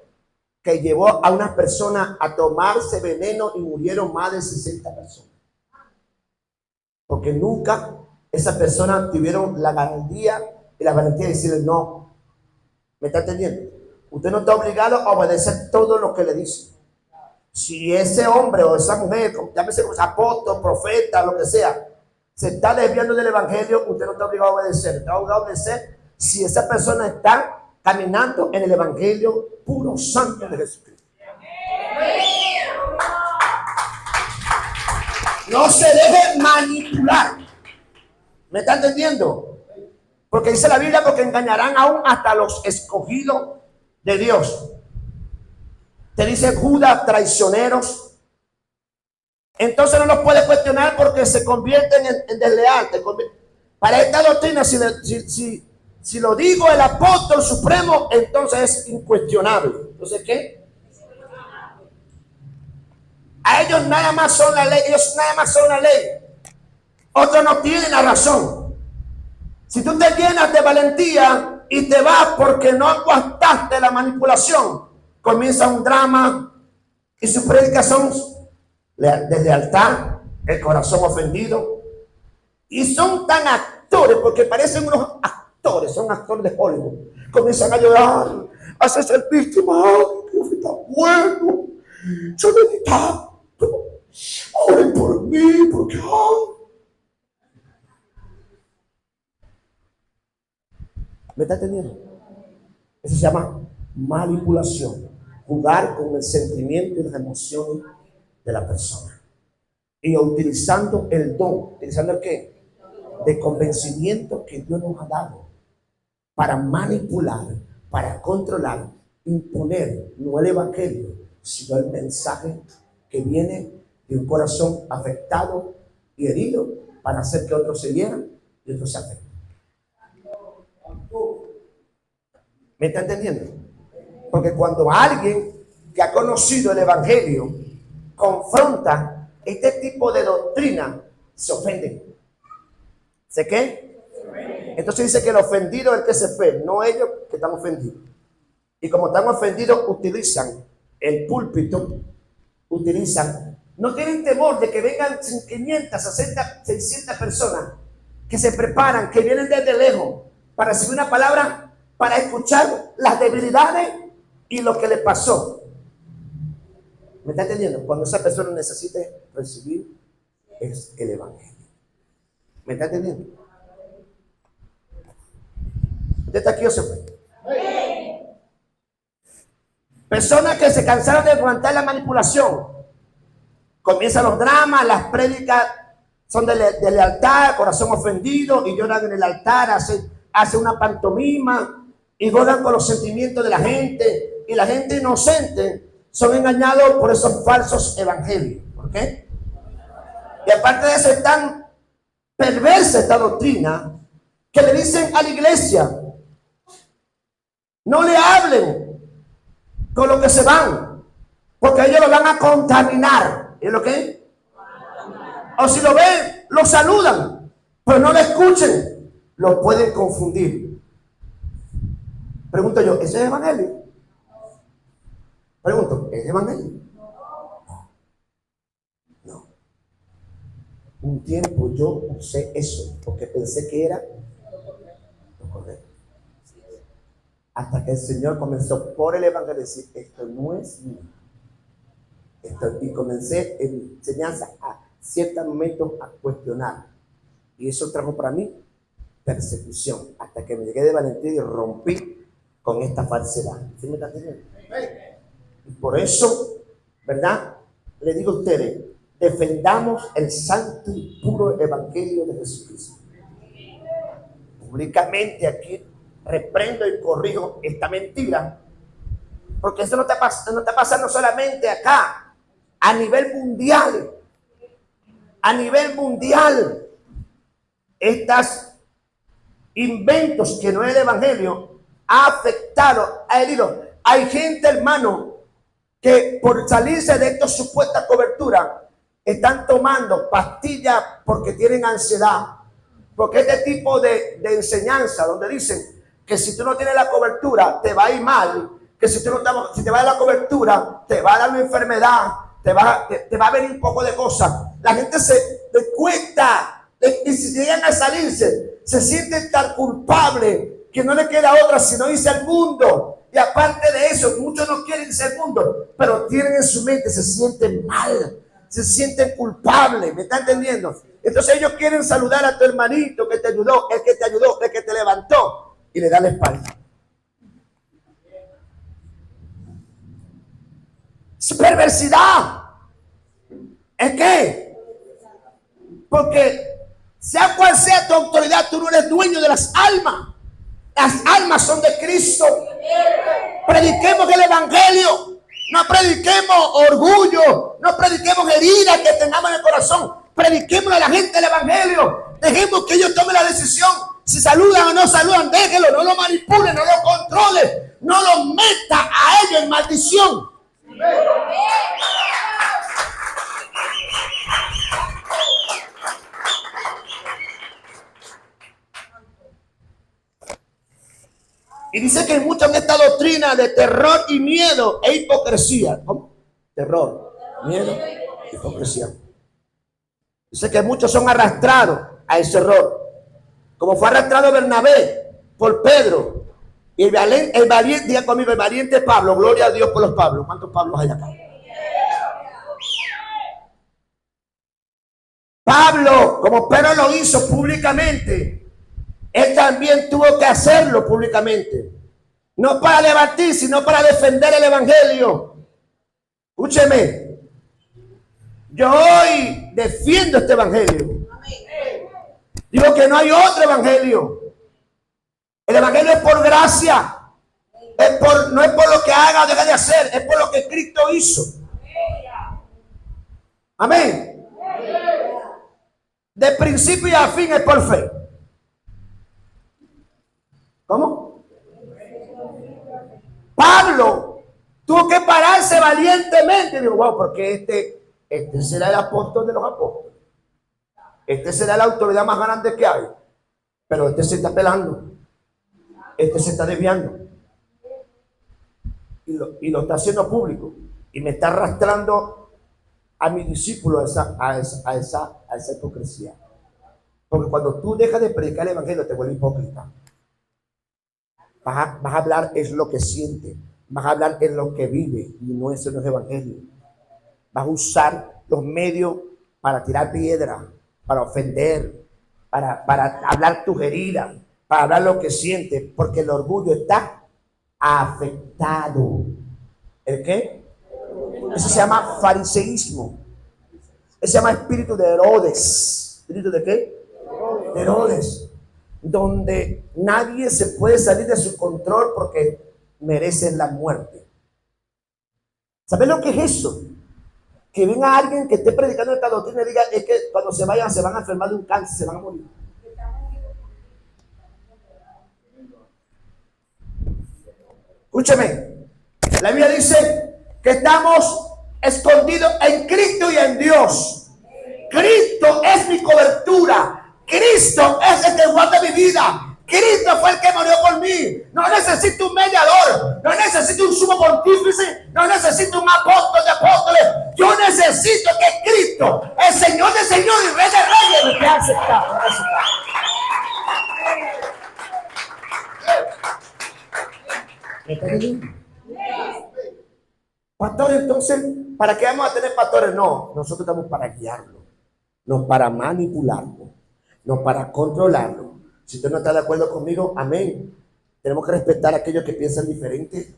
que llevó a una persona a tomarse veneno y murieron más de 60 personas. Porque nunca esas personas tuvieron la garantía y la valentía de decirle no. ¿Me está entendiendo? Usted no está obligado a obedecer todo lo que le dice. Si ese hombre o esa mujer, llámese apóstol, profeta, lo que sea, se está desviando del evangelio, usted no está obligado a obedecer. Está obligado a obedecer si esa persona está caminando en el evangelio puro, santo de Jesucristo. No se deje manipular. ¿Me está entendiendo? Porque dice la Biblia, porque engañarán aún hasta los escogidos de Dios. Te dice Judas, traicioneros. Entonces no los puede cuestionar porque se convierten en desleal. Para esta doctrina, si lo digo el apóstol supremo, entonces es incuestionable. Entonces, ¿qué? A ellos nada más son la ley. Ellos nada más son la ley. Otros no tienen la razón. Si tú te llenas de valentía y te vas porque no aguantaste la manipulación, comienza un drama y sus prédicas son de lealtad, el corazón ofendido. Y son tan actores, porque parecen unos actores, son actores de Hollywood. Comienzan a llorar, a hacerse el víctima. ¡Ay, Dios está bueno! Yo necesito. Oren por mí, porque ¿me está entendiendo? Eso se llama manipulación. Jugar con el sentimiento y las emociones de la persona. Y utilizando el don. ¿Utilizando el qué? De convencimiento que Dios nos ha dado. Para manipular, para controlar, imponer, no el evangelio, sino el mensaje que viene de un corazón afectado y herido para hacer que otros se hieran y otros se afecten. ¿Me está entendiendo? Porque cuando alguien que ha conocido el evangelio confronta este tipo de doctrina, se ofende. ¿Sé qué? Entonces dice que el ofendido es el que se ofende, no ellos que están ofendidos. Y como están ofendidos, utilizan el púlpito, no tienen temor de que vengan 500, 60, 600 personas que se preparan, que vienen desde lejos para recibir una palabra, para escuchar las debilidades y lo que le pasó. ¿Me está entendiendo? Cuando esa persona necesite recibir es el evangelio. ¿Me está entendiendo? ¿Usted está aquí o se fue? Personas que se cansaron de aguantar la manipulación. Comienzan los dramas, las prédicas son de lealtad, corazón ofendido, y lloran en el altar, hacen una pantomima y juegan con los sentimientos de la gente. Y la gente inocente son engañados por esos falsos evangelios. ¿Por qué? Y aparte de eso, es tan perversa esta doctrina que le dicen a la iglesia: no le hablen con lo que se van, porque ellos lo van a contaminar. ¿Y lo que? O si lo ven, lo saludan, pero no lo escuchen, lo pueden confundir. Pregunto yo, ¿ese es evangelio? Pregunto, ¿es evangelio? No. Un tiempo yo usé eso porque pensé que era lo correcto. Hasta que el Señor comenzó por el evangelio a decir: esto no es mío. Y comencé en enseñanza a ciertos momentos a cuestionar. Y eso trajo para mí persecución. Hasta que me llegué de valentía y rompí con esta falsedad. ¿Sí me está entendiendo? Y por eso, ¿verdad? Le digo a ustedes, defendamos el santo y puro evangelio de Jesucristo. Públicamente aquí reprendo y corrijo esta mentira, porque eso no está pasando solamente acá, a nivel mundial. A nivel mundial, estos inventos que no es el evangelio ha afectado, ha herido. Hay gente, hermano, que por salirse de esta supuesta cobertura están tomando pastillas porque tienen ansiedad. Porque este tipo de enseñanza donde dicen que si tú no tienes la cobertura te va a ir mal, que si te va a dar la cobertura te va a dar una enfermedad, te va a venir un poco de cosas. La gente se cuesta y si llegan a salirse se sienten tan culpables que no le queda otra sino irse al mundo. Y aparte de eso, muchos no quieren irse al mundo, pero tienen en su mente, se sienten mal, se sienten culpables. ¿Me está entendiendo? Entonces ellos quieren saludar a tu hermanito que te ayudó, el que te levantó, y le da la espalda. Es perversidad. ¿Es qué? Porque sea cual sea tu autoridad, tú no eres dueño de las almas. Las almas son de Cristo. Prediquemos el evangelio. No prediquemos orgullo. No prediquemos heridas que tengamos en el corazón. Prediquemos a la gente el evangelio. Dejemos que ellos tomen la decisión. Si saludan o no saludan, déjenlo. No lo manipulen, no lo controlen. No lo meta a ellos en maldición. Y dice que hay mucha de esta doctrina de terror y miedo e hipocresía. ¿Cómo? Terror, miedo, hipocresía. Dice que muchos son arrastrados a ese error. Como fue arrastrado Bernabé por Pedro. Y el valiente, diga conmigo, el valiente Pablo. Gloria a Dios por los Pablos. ¿Cuántos Pablos hay acá? Pablo, como Pedro lo hizo públicamente, él también tuvo que hacerlo públicamente. No para debatir, sino para defender el evangelio. Escúcheme. Yo hoy defiendo este evangelio. Digo que no hay otro evangelio. El evangelio es por gracia. No es por lo que haga o deje de hacer. Es por lo que Cristo hizo. Amén. De principio y a fin es por fe. ¿Cómo? Pablo tuvo que pararse valientemente. Digo, wow, porque este será el apóstol de los apóstoles. Este será la autoridad más grande que hay. Pero este se está pelando. Este se está desviando. Y lo está haciendo público. Y me está arrastrando a mis discípulos a esa hipocresía. Porque cuando tú dejas de predicar el evangelio te vuelves hipócrita. Vas a hablar es lo que siente, vas a hablar es lo que vive y no es el evangelio. Vas a usar los medios para tirar piedra, para ofender, para hablar tus heridas, para hablar lo que sientes, porque el orgullo está afectado. ¿El qué? Eso se llama fariseísmo. Eso se llama espíritu de Herodes. ¿Espíritu de qué? De Herodes. Donde nadie se puede salir de su control porque merecen la muerte. ¿Sabes lo que es eso? Que venga alguien que esté predicando esta doctrina y diga, es que cuando se vayan se van a enfermar de un cáncer, se van a morir. Escúcheme, la Biblia dice que estamos escondidos en Cristo y en Dios. Cristo es mi cobertura. Cristo es el que guarda mi vida. Cristo fue el que murió por mí. No necesito un mediador. No necesito un sumo pontífice. No necesito un apóstol de apóstoles. Yo necesito que Cristo, el Señor de señores y Rey de reyes, me pueda aceptar. Pastores, entonces, ¿para qué vamos a tener pastores? No, nosotros estamos para guiarlo, no para manipularlo, no para controlarlo. Si usted no está de acuerdo conmigo, amén. Tenemos que respetar a aquellos que piensan diferente.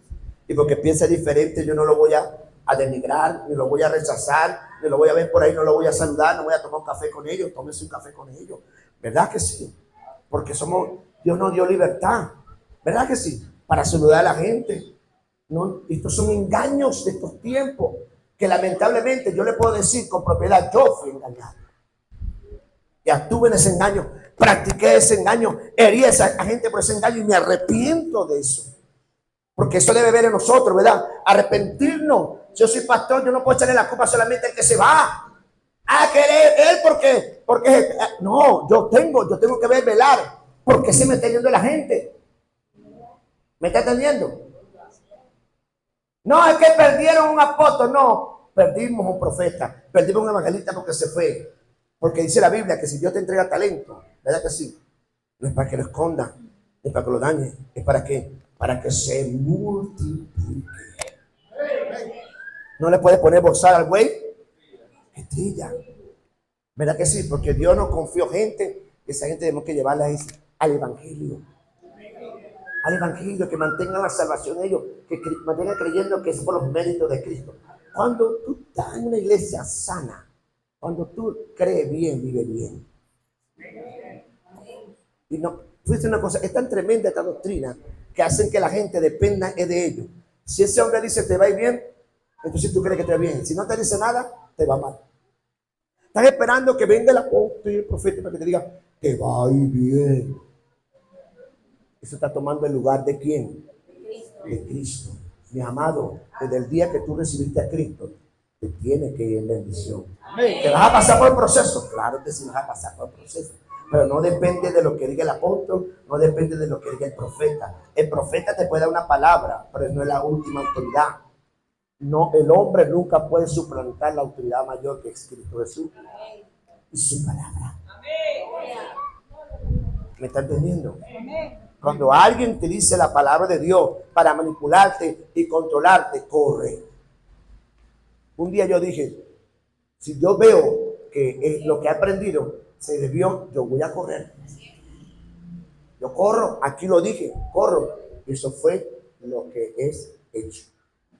Y porque piensa diferente, yo no lo voy a denigrar, ni lo voy a rechazar, ni lo voy a ver por ahí, no lo voy a saludar, no voy a tomar un café con ellos, tómese un café con ellos. ¿Verdad que sí? Porque Dios nos dio libertad. ¿Verdad que sí? Para saludar a la gente. ¿No? Estos son engaños de estos tiempos, que lamentablemente yo le puedo decir con propiedad, yo fui engañado. Ya estuve en ese engaño, practiqué ese engaño, herí a esa gente por ese engaño y me arrepiento de eso. Porque eso debe ver en nosotros, ¿verdad? Arrepentirnos. Yo soy pastor, yo no puedo echarle la culpa solamente al que se va. A querer él porque no, yo tengo que velar. ¿Por qué se me está yendo la gente? ¿Me está entendiendo? No, es que perdieron un apóstol, no. Perdimos un profeta, perdimos un evangelista porque se fue. Porque dice la Biblia que si Dios te entrega talento, ¿verdad que sí? No es para que lo esconda, no es para que lo dañe, es para que se multiplique. No le puedes poner bozal al güey que trilla. ¿Verdad que sí? Porque Dios nos confió gente, esa gente tenemos que llevarla al evangelio. Al evangelio, que mantengan la salvación ellos, que mantengan creyendo que es por los méritos de Cristo. Cuando tú estás en una iglesia sana, cuando tú crees bien, vive bien. Y no, fíjate una cosa, es tan tremenda esta doctrina que hacen que la gente dependa de ellos. Si ese hombre dice te va a ir bien, entonces tú crees que te va bien. Si no te dice nada, te va mal. Estás esperando que venga el apóstol y el profeta para que te diga te va a ir bien. Eso está tomando el lugar de ¿quién? De Cristo. Mi amado, desde el día que tú recibiste a Cristo, te tiene que ir en bendición. ¿Te vas a pasar por el proceso? Claro que sí vas a pasar por el proceso. Pero no depende de lo que diga el apóstol, no depende de lo que diga el profeta. El profeta te puede dar una palabra, pero no es la última autoridad. No, el hombre nunca puede suplantar la autoridad mayor que es Cristo Jesús y su palabra. ¿Me está entendiendo? Cuando alguien te dice la palabra de Dios para manipularte y controlarte, corre. Un día yo dije, si yo veo que lo que he aprendido se debió, yo voy a correr. Yo corro, aquí lo dije, corro. Y eso fue lo que es hecho.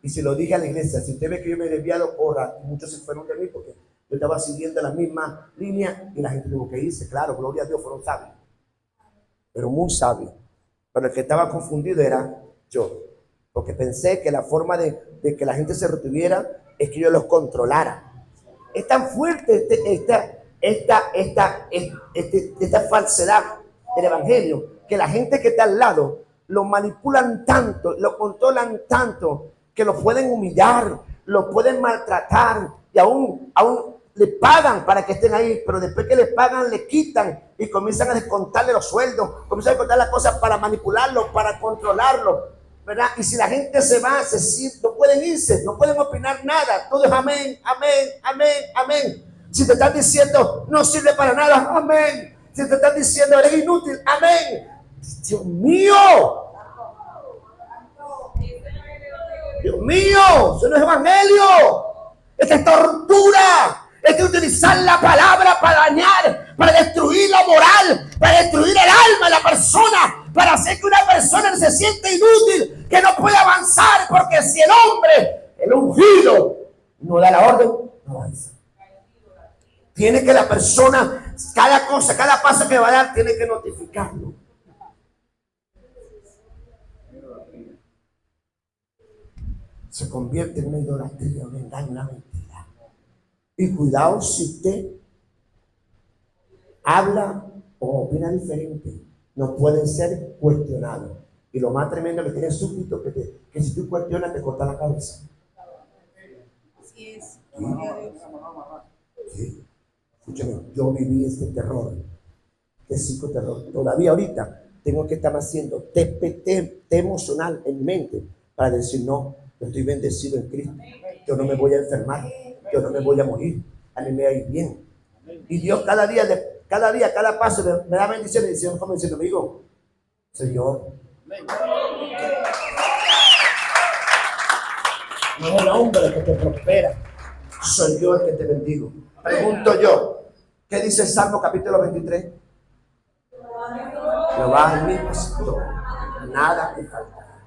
Y se lo dije a la iglesia, si usted ve que yo me he desviado, corra. Y muchos se fueron de mí porque yo estaba siguiendo la misma línea y la gente tuvo que irse. Claro, gloria a Dios, fueron sabios. Pero muy sabios. Pero el que estaba confundido era yo. Porque pensé que la forma de que la gente se retuviera es que yo los controlara. Es tan fuerte esta falsedad del evangelio que la gente que está al lado lo manipulan tanto, lo controlan tanto que lo pueden humillar, lo pueden maltratar y aún le pagan para que estén ahí, pero después que le pagan le quitan y comienzan a descontarle los sueldos, comienzan a descontar las cosas para manipularlo, para controlarlo, ¿verdad? Y si la gente se va, no pueden irse, no pueden opinar nada, todo es amén, amén, amén, amén. Si te están diciendo no sirve para nada, amén. Si te están diciendo eres inútil, amén. Dios mío, Dios mío, eso no es evangelio, esta es tortura. Es que utilizar la palabra para dañar, para destruir la moral, para destruir el alma de la persona, para hacer que una persona se sienta inútil, que no puede avanzar, porque si el hombre, el ungido, no da la orden, no avanza. Tiene que la persona, cada cosa, cada paso que va a dar, tiene que notificarlo. Se convierte en una idolatría, un engaño, una mentira. Y cuidado si usted habla o opina diferente, no pueden ser cuestionados. Y lo más tremendo que tiene súbdito que si tú cuestionas te corta la cabeza. Así es. Sí. Escúchame, yo viví este terror, este psicoterror. Todavía ahorita tengo que estar haciendo test emocional en mente para decir no, yo estoy bendecido en Cristo. Yo no me voy a enfermar. Yo no me voy a morir, a mí me va a ir bien. Y Dios cada día, cada paso me da bendiciones. Y Dios como diciendo, amigo, Señor, no es el hombre que te prospera, soy yo el que te bendigo. Pregunto yo, ¿qué dice el Salmo capítulo 23? Jehová es mi pastor, nada me faltará.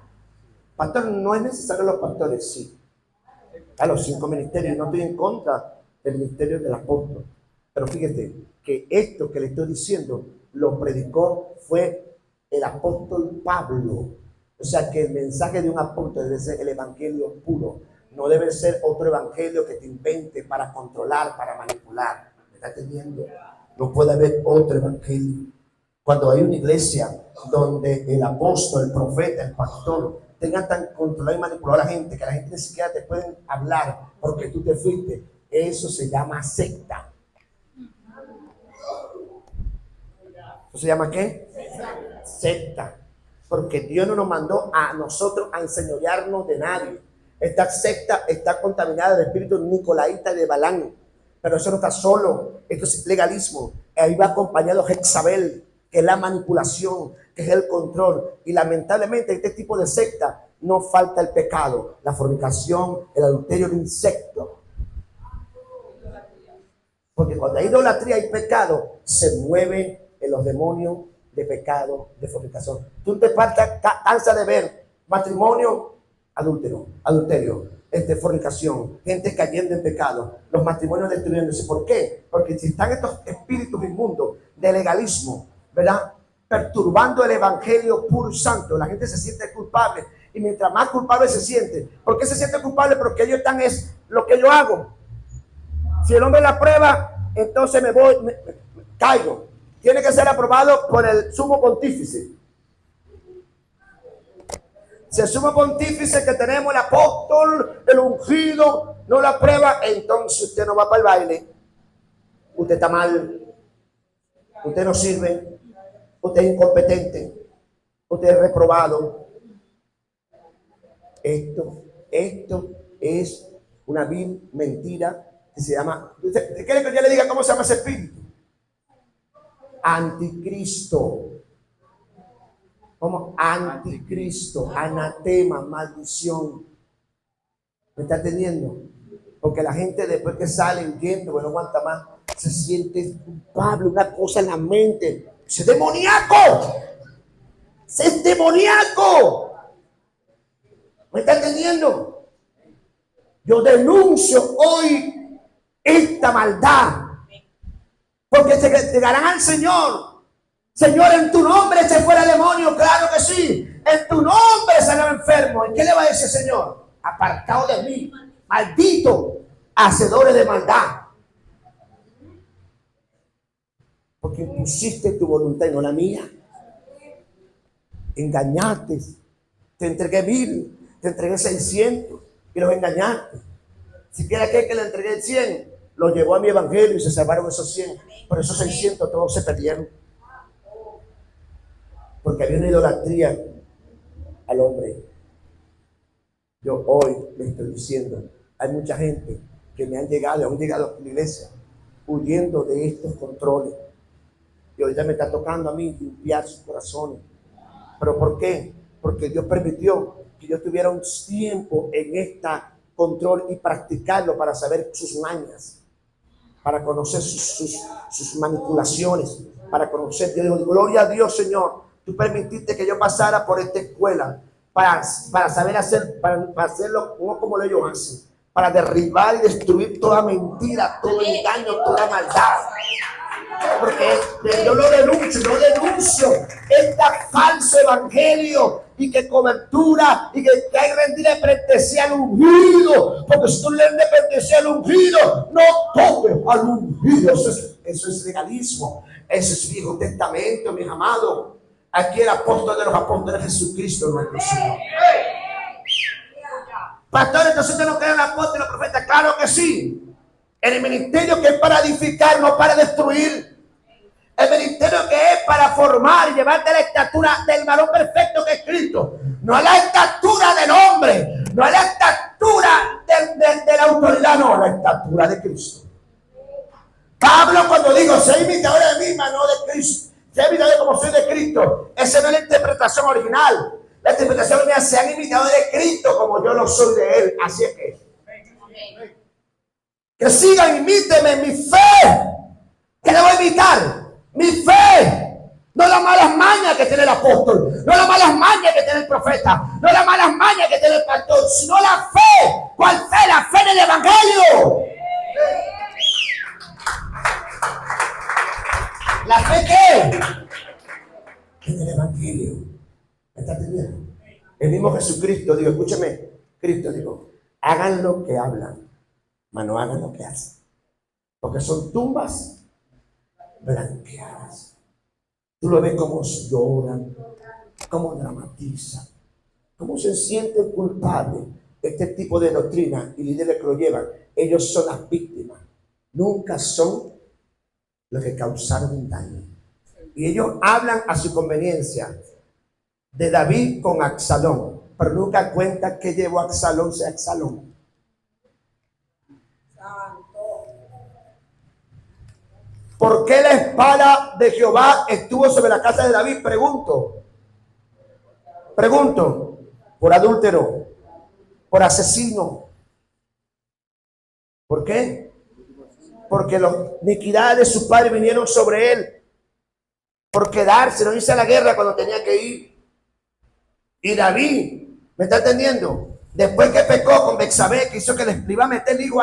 Pastor, no es necesario los pastores, sí. A los 5 ministerios, no estoy en contra del ministerio del apóstol. Pero fíjate que esto que le estoy diciendo lo predicó fue el apóstol Pablo. O sea que el mensaje de un apóstol debe ser el evangelio puro. No debe ser otro evangelio que te invente para controlar, para manipular. ¿Me está entendiendo? No puede haber otro evangelio. Cuando hay una iglesia donde el apóstol, el profeta, el pastor tengan tan controlado y manipulado a la gente que la gente ni siquiera te pueden hablar porque tú te fuiste, eso se llama secta. ¿Eso se llama qué? Secta. Porque Dios no nos mandó a nosotros a enseñorearnos de nadie. Esta secta está contaminada de espíritu nicolaíta y de Balán. Pero eso no está solo. Esto es legalismo. Ahí va acompañado Jezabel, que es la manipulación, que es el control. Y lamentablemente este tipo de secta no falta el pecado, la fornicación, el adulterio, el insecto. Porque cuando hay idolatría y pecado, se mueven en los demonios de pecado, de fornicación. Tú te cansas de ver matrimonio, adulterio, fornicación, gente cayendo en pecado, los matrimonios destruyéndose. ¿Por qué? Porque si están estos espíritus inmundos de legalismo, ¿verdad?, perturbando el evangelio puro y santo, la gente se siente culpable. Y mientras más culpable se siente, ¿por qué se siente culpable? Porque ellos están, es lo que yo hago. Si el hombre la prueba, entonces me caigo. Tiene que ser aprobado por el sumo pontífice. Si el sumo pontífice que tenemos, el apóstol, el ungido, no la aprueba, entonces usted no va para el baile. Usted está mal. Usted no sirve. Usted es incompetente. Usted es reprobado. Esto es una vil mentira que se llama. ¿Usted quiere que yo le diga cómo se llama ese espíritu? Anticristo. Como anticristo, anatema, maldición. ¿Me está entendiendo? Porque la gente después que sale huyendo, que no aguanta más, se siente culpable, una cosa en la mente. ¡Es demoníaco! ¡Es demoníaco! ¿Me está entendiendo? Yo denuncio hoy esta maldad. Porque se llegarán al Señor. Señor, en tu nombre se fuera el demonio. Claro que sí. En tu nombre sanaba enfermo. ¿En qué le va a decir, Señor? Apartado de mí, maldito, hacedores de maldad. Porque impusiste tu voluntad y no la mía. Engañaste. Te entregué 1000, te entregué 600 y los engañaste. Siquiera aquel que le entregué 100 lo llevó a mi evangelio y se salvaron esos 100. Pero esos 600 todos se perdieron. Porque había una idolatría al hombre. Yo hoy le estoy diciendo, hay mucha gente que me han llegado a la iglesia huyendo de estos controles. Y hoy ya me está tocando a mí limpiar sus corazones. ¿Pero por qué? Porque Dios permitió que yo tuviera un tiempo en este control y practicarlo para saber sus mañas, para conocer sus manipulaciones, para conocer. Yo digo, gloria a Dios, Señor. Tú permitiste que yo pasara por esta escuela para saber hacer, para hacerlo no como ellos hacen, para derribar y destruir toda mentira, todo engaño, toda maldad. Porque yo lo denuncio este falso evangelio y que cobertura y que hay que rendirle pleitesía al ungido. Porque si tú le rendes pleitesía al ungido, no toques al ungido. Eso es legalismo. Eso es Viejo Testamento, mis amados. Aquí el apóstol de los apóstoles, Jesucristo nuestro Señor. Pastor, entonces usted no cree en el apóstol y los profetas. Claro que sí. En el ministerio que es para edificar, no para destruir. El ministerio que es para formar y llevarte a la estatura del varón perfecto que es Cristo. No a la estatura del hombre, no a la estatura de la autoridad, no, a la estatura de Cristo. Pablo, cuando digo, sé imitador de mí, no de Cristo. Sé imitador como soy de Cristo. Esa no es la interpretación original. La interpretación original, sean imitadores de Cristo como yo lo soy de Él. Así es que sigan, imíteme mi fe. ¿Qué le voy a imitar? Mi fe, No las malas mañas que tiene el apóstol, no las malas mañas que tiene el profeta, no las malas mañas que tiene el pastor, sino la fe. ¿Cuál fe? La fe en el evangelio. ¿La fe qué? En el evangelio. ¿Me está entendiendo? El mismo Jesucristo dijo, escúchame, Cristo dijo, hagan lo que hablan, mas no hagan lo que hacen. Porque son tumbas blanqueadas. Tú lo ves como lloran, como dramatizan, cómo se sienten culpables. Este tipo de doctrina y líderes que lo llevan, ellos son las víctimas, nunca son los que causaron un daño. Y ellos hablan a su conveniencia de David con Absalón, pero nunca cuentan que llevó a Absalón a Absalón. ¿Por qué la espada de Jehová estuvo sobre la casa de David? Pregunto, por adúltero, por asesino. ¿Por qué? Porque las iniquidades de su padre vinieron sobre él. Por quedarse, no irse a la guerra cuando tenía que ir. Y David, ¿me está entendiendo? Después que pecó con Betsabé, que hizo que le iba a meter el hijo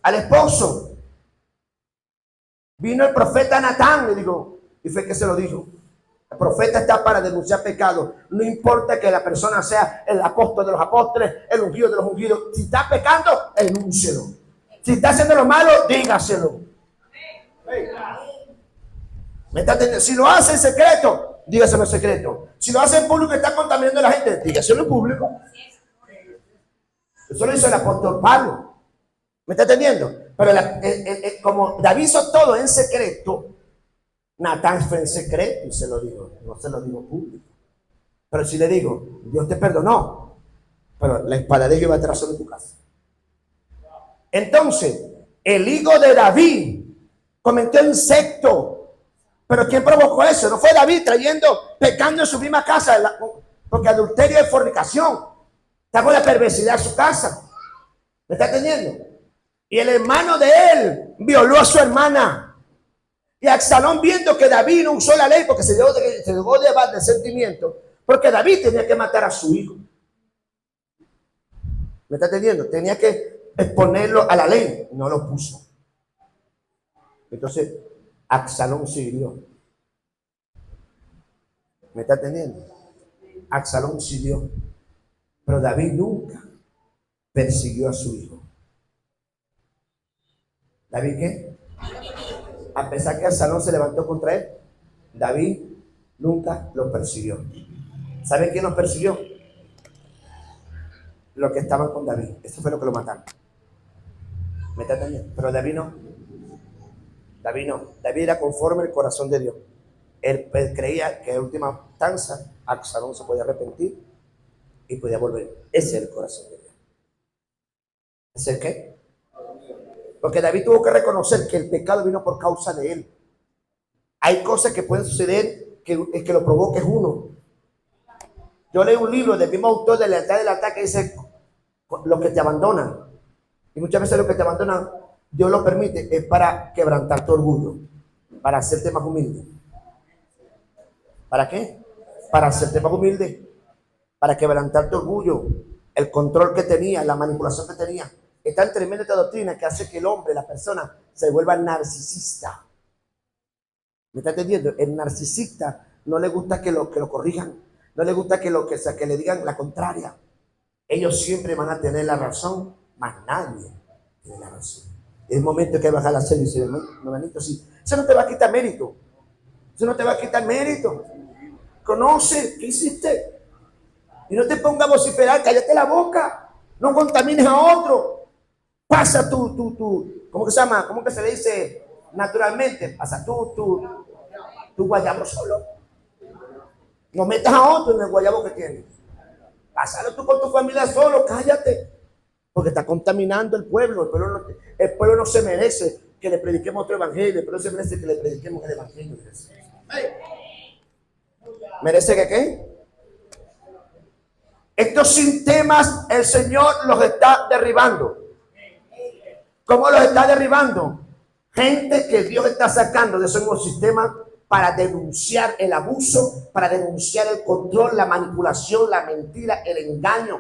al esposo. Vino el profeta Natán, le digo, y fue que se lo dijo. El profeta está para denunciar pecado. No importa que la persona sea el apóstol de los apóstoles, el ungido de los ungidos. Si está pecando, denúncielo. Si está haciendo lo malo, dígaselo. ¿Me está entendiendo? Si lo hace en secreto, dígaselo en secreto. Si lo hace en público y está contaminando a la gente, dígaselo en público. Eso lo hizo el apóstol Pablo. ¿Me está entendiendo? Pero como David hizo todo en secreto, Natán fue en secreto y se lo dijo. No se lo digo público. Pero si le digo, Dios te perdonó, pero la espada de Jehová estará sobre tu casa. Entonces, el hijo de David cometió insecto. Pero ¿quién provocó eso? No fue David pecando en su misma casa, porque adulterio es fornicación. Está con la perversidad en su casa. ¿Me está entendiendo? Y el hermano de él violó a su hermana. Y Absalón, viendo que David no usó la ley porque se dejó llevar de sentimiento, porque David tenía que matar a su hijo. ¿Me está entendiendo? Tenía que exponerlo a la ley. No lo puso. Entonces, Absalón se hirió. ¿Me está entendiendo? Absalón se hirió. Pero David nunca persiguió a su hijo. ¿David qué? A pesar que Absalón se levantó contra él, David nunca lo persiguió. ¿Saben quién los persiguió? Los que estaban con David. Eso fue lo que lo mataron. ¿Me está entendiendo? Pero David no. David no. David era conforme al corazón de Dios. Él creía que en última instancia Absalón se podía arrepentir y podía volver. Ese es el corazón de Dios. ¿Es el qué? Porque David tuvo que reconocer que el pecado vino por causa de él. Hay cosas que pueden suceder que el que lo provoque es uno. Yo leí un libro del mismo autor de Lealtad del Altar que dice los que te abandonan. Y muchas veces los que te abandonan, Dios lo permite, es para quebrantar tu orgullo, para hacerte más humilde. ¿Para qué? Para hacerte más humilde, para quebrantar tu orgullo, el control que tenía, la manipulación que tenía. Es tan tremenda esta doctrina que hace que el hombre, la persona, se vuelva narcisista. ¿Me está entendiendo? El narcisista no le gusta que lo corrijan, no le gusta que le digan la contraria. Ellos siempre van a tener la razón, más nadie tiene la razón. Es el momento que baja la serie y dice, hermanito, sí, eso no te va a quitar mérito. Eso no te va a quitar mérito. Conoce, ¿qué hiciste? Y no te pongas a vociferar, cállate la boca. No contamines a otro. Pasa tu, ¿cómo que se llama? ¿Cómo que se le dice naturalmente? Pasa tu guayabo solo. No metas a otro en el guayabo que tienes. Pásalo tú con tu familia solo, cállate. Porque está contaminando el pueblo. El pueblo no se merece que le prediquemos otro evangelio. El pueblo se merece que le prediquemos el evangelio. ¿Merece que qué? Estos sistemas el Señor los está derribando. ¿Cómo los está derribando? Gente que Dios está sacando de esos mismos sistemas para denunciar el abuso, para denunciar el control, la manipulación, la mentira, el engaño.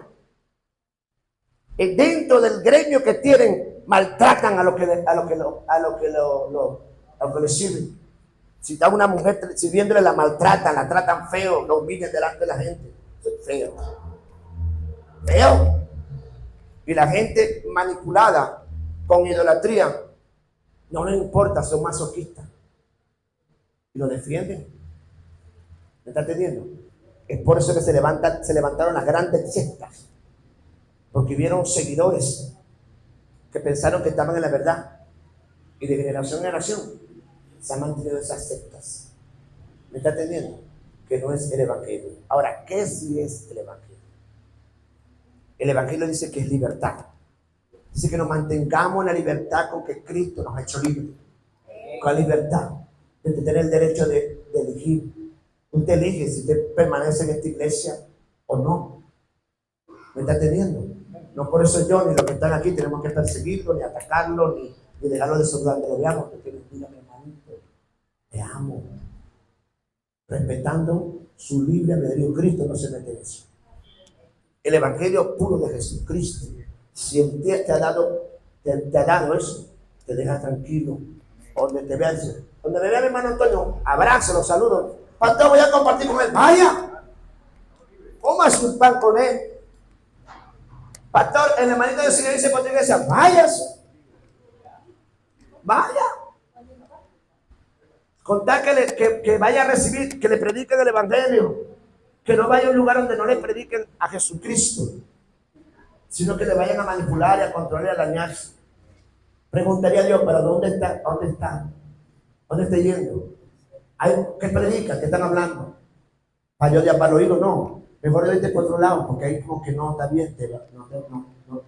Dentro del gremio que tienen, maltratan a lo que le sirven. Si está una mujer sirviéndole, la maltratan, la tratan feo, la humillan delante de la gente. Eso es feo. Feo. Y la gente manipulada con idolatría, no les importa, son masoquistas. Y lo defienden. ¿Me está entendiendo? Es por eso que se levantaron las grandes sectas. Porque vieron seguidores que pensaron que estaban en la verdad. Y de generación en generación se han mantenido esas sectas. ¿Me está entendiendo? Que no es el evangelio. Ahora, ¿qué sí es el evangelio? El evangelio dice que es libertad. Dice que nos mantengamos en la libertad con que Cristo nos ha hecho libres. Con la libertad de tener el derecho de elegir. Usted elige si usted permanece en esta iglesia o no. ¿Me está entendiendo? No por eso yo ni los que están aquí tenemos que perseguirlo, ni atacarlo, ni dejarlo de saludar. Te lo veamos, porque bendiga mi hermanito. Te amo. Respetando su libre albedrío. Cristo no se mete en eso. El evangelio puro de Jesucristo. Si el día te ha dado eso, te deja tranquilo. Donde te vea, donde me vea mi hermano Antonio, abrázalo, saludo. Pastor, voy a compartir con él. Vaya, coma su pan con él. Pastor, el hermanito del Señor dice por tu iglesia, váyase. Vaya. Contar que vaya a recibir, que le prediquen el evangelio. Que no vaya a un lugar donde no le prediquen a Jesucristo, sino que le vayan a manipular y a controlar y a dañarse. Preguntaría a Dios, pero ¿dónde está? ¿Dónde está? ¿Dónde está yendo? ¿Qué predica? ¿Qué están hablando? Para yo ya para el oído, no. Mejor irte por otro lado, porque ahí como que no está bien,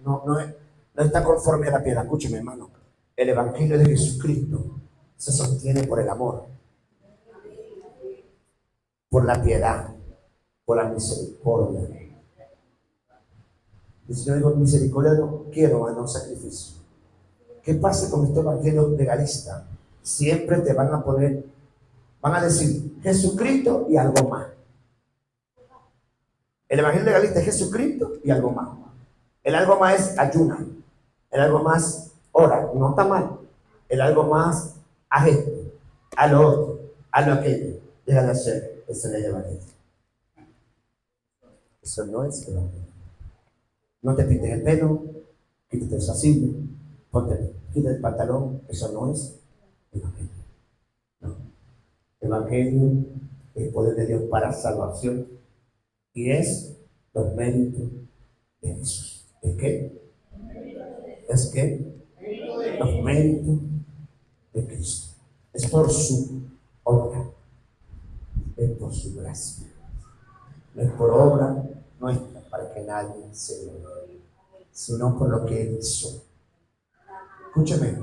no está conforme a la piedad. Escúcheme, hermano. El evangelio de Jesucristo se sostiene por el amor, por la piedad, por la misericordia. El Señor dijo, misericordia no quiero, no sacrificio. ¿Qué pasa con este evangelio legalista? Siempre te van a decir Jesucristo y algo más. El evangelio legalista es Jesucristo y algo más. El algo más es ayuna. El algo más ora, no está mal. El algo más haz esto, haz lo otro, haz lo aquello. Deja de hacer. Eso no es el evangelio. Eso no es el evangelio. No te pintes el pelo, quítate el sacillo, quítate el pantalón. Eso no es el evangelio. No. El evangelio es el poder de Dios para salvación y es los méritos de Jesús. ¿Es qué? Es que los méritos de Cristo. Es por su obra, es por su gracia. No es por obra nuestra para que nadie se gloríe, sino por lo que Él hizo. Escúcheme,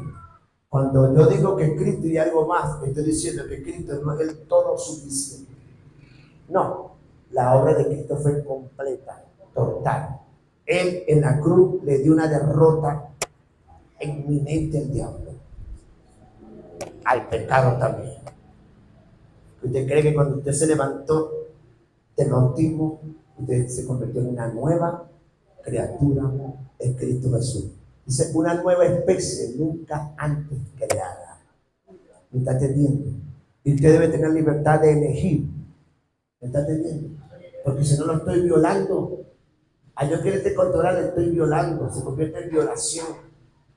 cuando yo digo que Cristo y algo más, estoy diciendo que Cristo no es el todo suficiente. No, la obra de Cristo fue completa, total. Él en la cruz le dio una derrota inminente al diablo, al pecado también. ¿Usted cree que cuando usted se levantó del bautismo, usted se convirtió en una nueva criatura en Cristo Jesús? Dice, una nueva especie nunca antes creada. ¿Me está entendiendo? Y usted debe tener libertad de elegir. ¿Me está entendiendo? Porque si no lo estoy violando, a yo quererte controlar, le estoy violando. Se convierte en violación.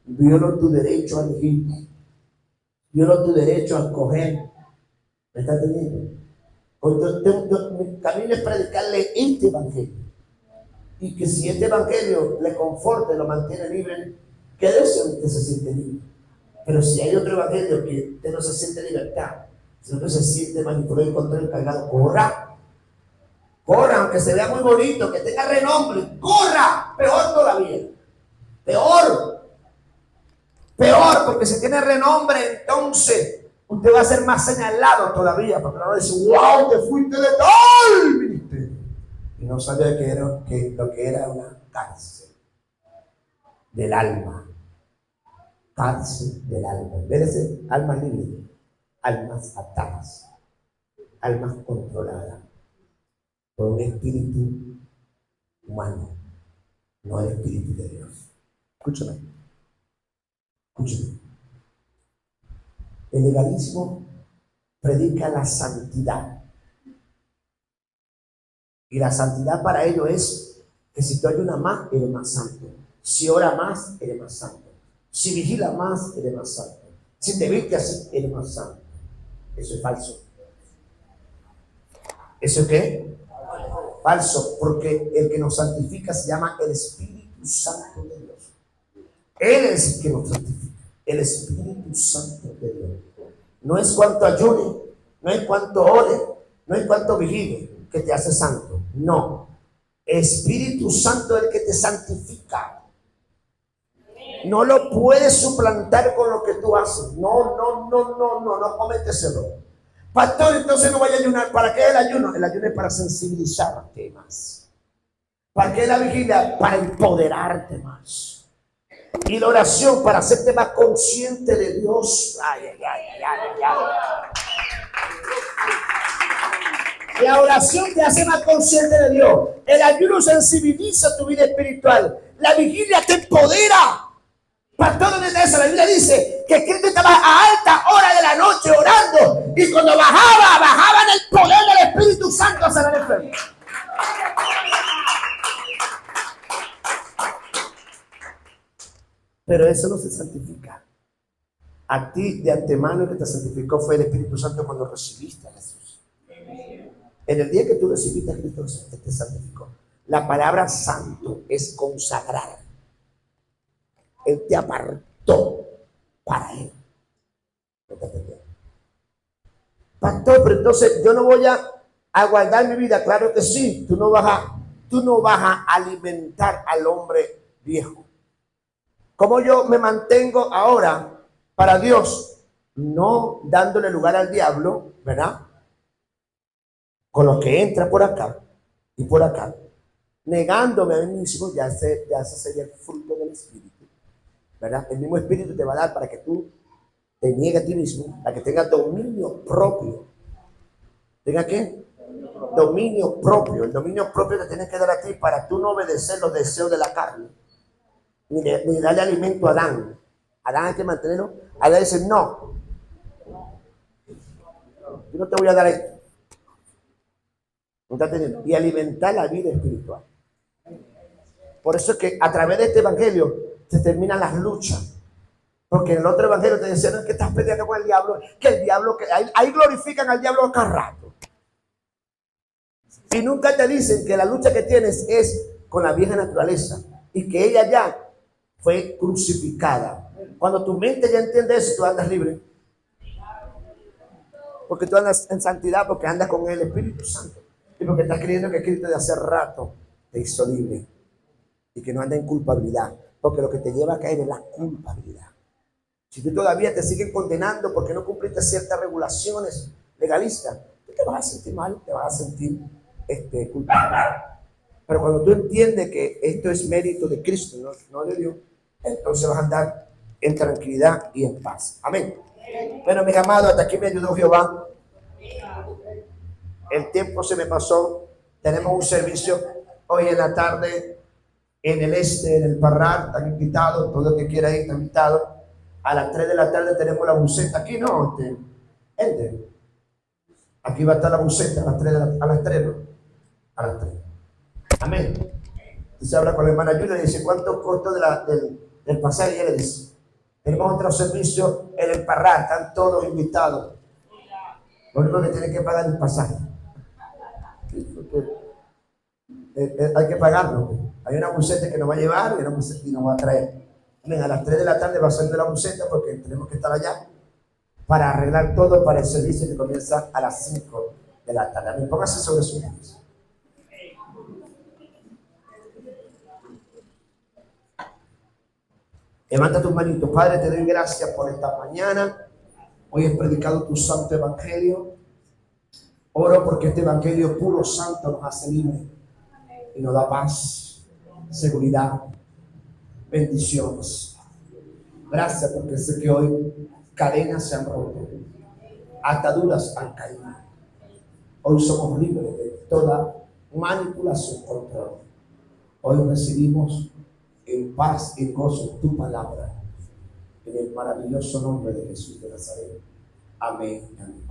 Violo tu derecho a elegir. Violo tu derecho a escoger. ¿Me está entendiendo? Mi camino es predicarle este evangelio. Y que si este evangelio le conforte, lo mantiene libre, quédese donde se siente libre. Pero si hay otro evangelio que usted no se siente libertad, sino que se siente manipulado y control cargado, corra. Corra, aunque se vea muy bonito, que tenga renombre, corra, peor todavía. Peor, porque si tiene renombre, entonces usted va a ser más señalado todavía, porque no dice, wow, te fuiste de tal ministerio. Y no sabía que lo que era una cárcel del alma. Cárcel del alma. En vez de ser almas libres, almas atadas. almas controladas por un espíritu humano, no el espíritu de Dios. Escúchame, escúchame. El legalismo predica la santidad. Y la santidad para ellos es que si tú ayunas más, eres más santo. Si oras más, eres más santo. Si vigilas más, eres más santo. Si te vistes así, eres más santo. Eso es falso. ¿Eso es qué? Falso, porque el que nos santifica se llama el Espíritu Santo de Dios. Él es el que nos santifica, el Espíritu Santo de Dios. No es cuánto ayune, no es cuánto ore, no es cuánto vigile que te hace santo. No, Espíritu Santo es el que te santifica. No lo puedes suplantar con lo que tú haces. No cometes error. Pastor, entonces no vaya a ayunar. ¿Para qué el ayuno? El ayuno es para sensibilizarte más. ¿Para qué la vigilia? Para empoderarte más. Y la oración para hacerte más consciente de Dios. La oración te hace más consciente de Dios. El ayuno sensibiliza tu vida espiritual. La vigilia te empodera. Pastor, ¿dónde está eso? La Biblia dice que Cristo estaba a alta hora de la noche orando, y cuando bajaba en el poder del Espíritu Santo a sanar enfermos. Pero eso no se santifica. A ti de antemano el que te santificó fue el Espíritu Santo cuando recibiste a Jesús. En el día que tú recibiste a Cristo, te santificó. La palabra santo es consagrar. Él te apartó para Él. Pastor, pero entonces yo no voy a guardar mi vida. Claro que sí. Tú no vas a alimentar al hombre viejo. ¿Cómo yo me mantengo ahora para Dios? No dándole lugar al diablo, ¿verdad? Con lo que entra por acá y por acá. Negándome a mí mismo, ya ese sería el fruto del Espíritu. ¿Verdad? El mismo Espíritu te va a dar para que tú te niegues a ti mismo, para que tengas dominio propio. ¿Tenga qué? Dominio propio. El dominio propio te tienes que dar a ti para tú no obedecer los deseos de la carne, ni darle alimento a Adán. Adán hay que mantenerlo. Adán dice, no, yo no te voy a dar esto. ¿No está teniendo? Y alimentar la vida espiritual. Por eso es que a través de este evangelio se terminan las luchas. Porque en el otro evangelio te decían que estás peleando con el diablo, que el diablo, que ahí glorifican al diablo cada rato. Y nunca te dicen que la lucha que tienes es con la vieja naturaleza y que ella ya fue crucificada. Cuando tu mente ya entiende eso, tú andas libre. Porque tú andas en santidad, porque andas con el Espíritu Santo. Y porque estás creyendo que Cristo de hace rato te hizo libre. Y que no anda en culpabilidad. Porque lo que te lleva a caer es la culpabilidad. Si tú todavía te siguen condenando porque no cumpliste ciertas regulaciones legalistas, tú te vas a sentir mal, te vas a sentir culpable. Pero cuando tú entiendes que esto es mérito de Cristo, no de Dios, entonces vas a andar en tranquilidad y en paz. Amén. Bueno, mis amados, hasta aquí me ayudó Jehová. El tiempo se me pasó. Tenemos un servicio hoy en la tarde en el en el Parral. Están invitados, todo el que quiera ir está invitado. A las 3 de la tarde tenemos la buceta. Aquí no, aquí va a estar la buceta a las 3, ¿no? A las 3. Amén. Y se habla con la hermana Julia y dice, ¿cuánto costó del pasaje? Y él le dice, tenemos otro servicio en el Parral, están todos invitados. Lo único que tienen que pagar es el pasaje. Hay que pagarlo. Hay una buceta que nos va a llevar y una buceta que nos va a traer. Amén. A las 3 de la tarde va a salir de la buceta porque tenemos que estar allá para arreglar todo para el servicio que comienza a las 5 de la tarde. Amén. Póngase sobre su pies. Levanta tus manitos. Padre, te doy gracias por esta mañana. Hoy he predicado tu santo evangelio. Oro porque este evangelio puro, santo, nos hace libre y nos da paz, seguridad, bendiciones. Gracias porque sé que hoy cadenas se han roto, ataduras han caído. Hoy somos libres de toda manipulación contra. Hoy recibimos en paz y gozo tu palabra. En el maravilloso nombre de Jesús de Nazaret. Amén. Amén.